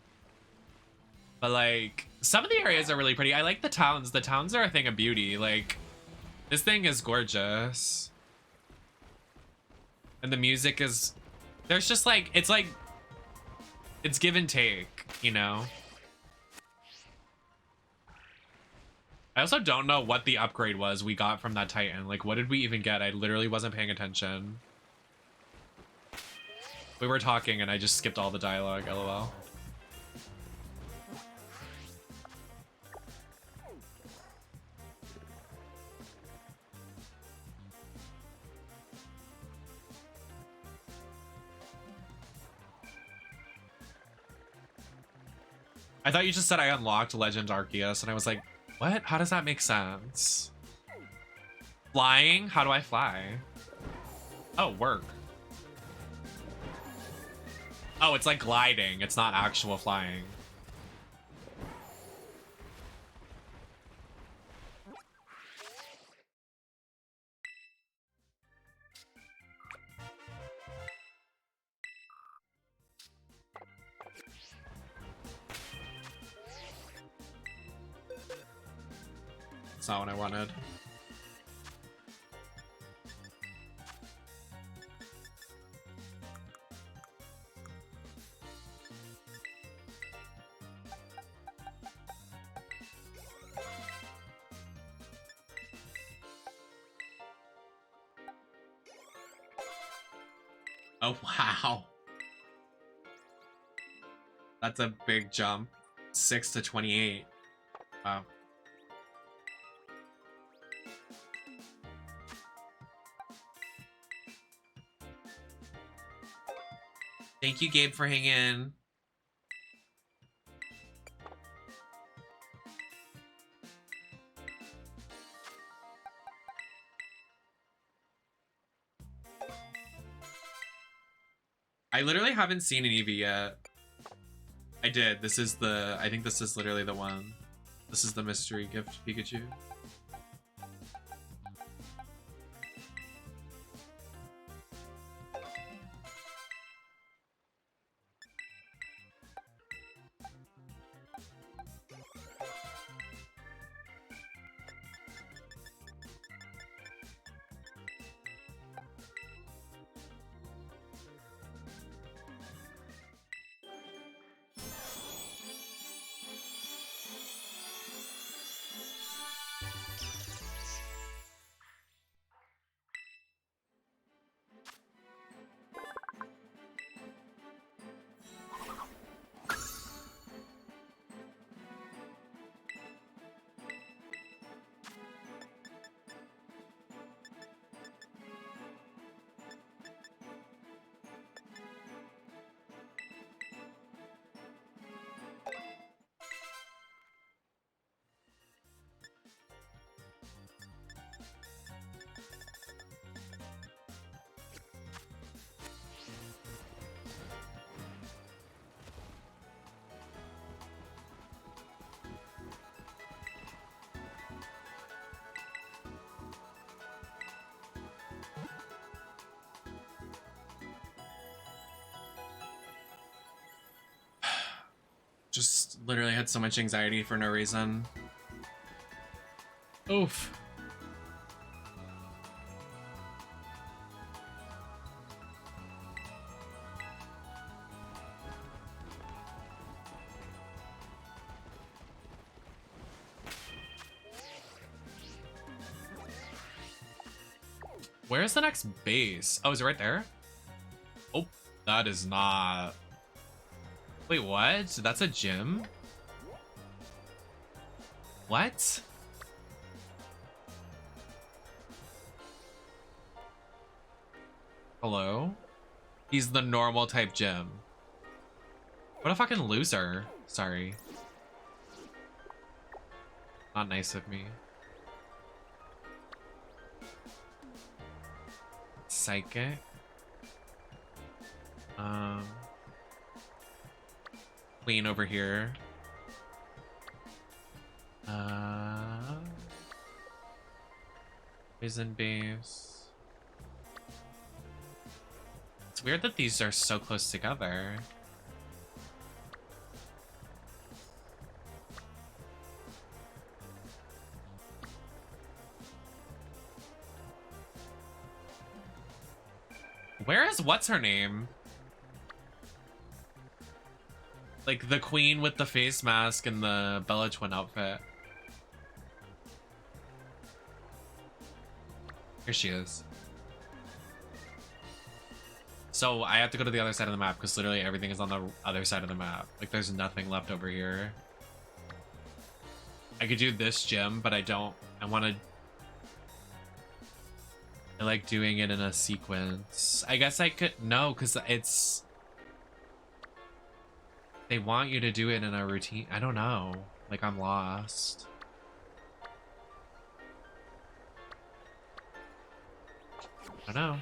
Speaker 1: But like some of the areas are really pretty. I like the towns. The towns are a thing of beauty. Like, this thing is gorgeous. And the music is, there's just like, it's give and take, you know? I also don't know what the upgrade was we got from that Titan. Like, what did we even get? I literally wasn't paying attention. We were talking and I just skipped all the dialogue, lol. I thought you just said I unlocked Legend Arceus, and I was like, what? How does that make sense? Flying? How do I fly? Oh, work. Oh, it's like gliding. It's not actual flying. That's not what I wanted. Oh, wow. That's a big jump. 6 to 28. Wow. Thank you, Gabe, for hanging. I literally haven't seen an Eevee yet. I did. This is the, I think this is literally the one. This is the mystery gift Pikachu. Just literally had so much anxiety for no reason. Oof. Where's the next base? Oh, is it right there? Oh, that is not... Wait, what? That's a gym? What? Hello? He's the normal type gym. What a fucking loser. Sorry. Not nice of me. Psychic. Queen over here. Poison base. It's weird that these are so close together. Where is what's her name? Like the queen with the face mask and the Bella Twin outfit. Here she is. So I have to go to the other side of the map because literally everything is on the other side of the map. Like there's nothing left over here. I could do this gym, but I don't. I want to. I like doing it in a sequence. I guess I could. No, because it's. They want you to do it in a routine. I don't know. Like I'm lost. I don't know.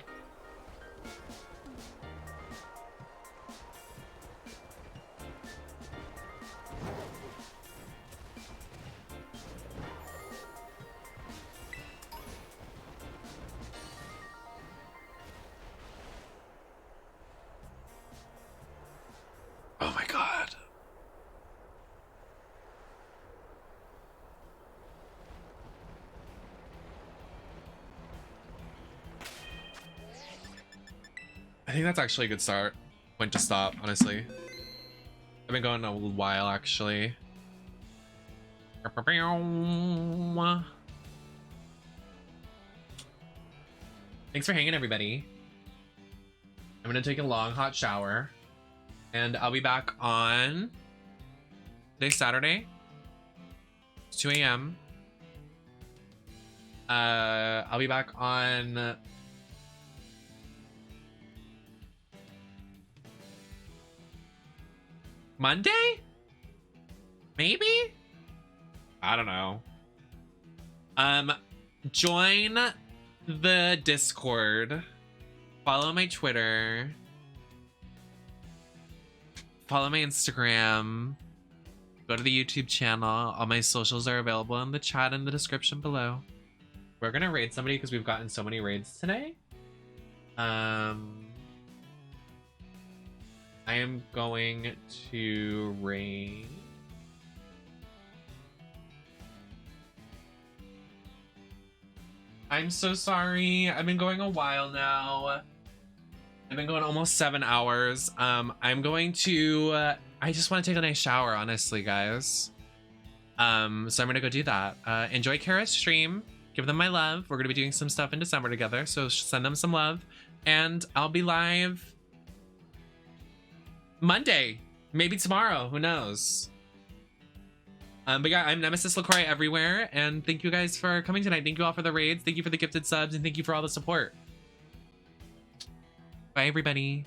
Speaker 1: Oh my god. I think that's actually a good start. Point to stop, honestly. I've been going a while, actually. Thanks for hanging, everybody. I'm gonna take a long, hot shower. And I'll be back on today's Saturday. It's 2 a.m. I'll be back on Monday? Maybe? I don't know. Join the Discord. Follow my Twitter. Follow my Instagram. Go to the YouTube channel. All my socials are available in the chat in the description below. We're gonna raid somebody because we've gotten so many raids today. I am going to raid. I'm so sorry. I've been going a while now. I've been going almost 7 hours. I'm going to, I just want to take a nice shower, honestly, guys. So I'm gonna go do that. Enjoy Kara's stream. Give them my love. We're gonna be doing some stuff in December together, so send them some love. And I'll be live Monday, maybe tomorrow, who knows? But yeah, I'm NemesisLacroix everywhere, and thank you guys for coming tonight. Thank you all for the raids, thank you for the gifted subs, and thank you for all the support. Bye, everybody.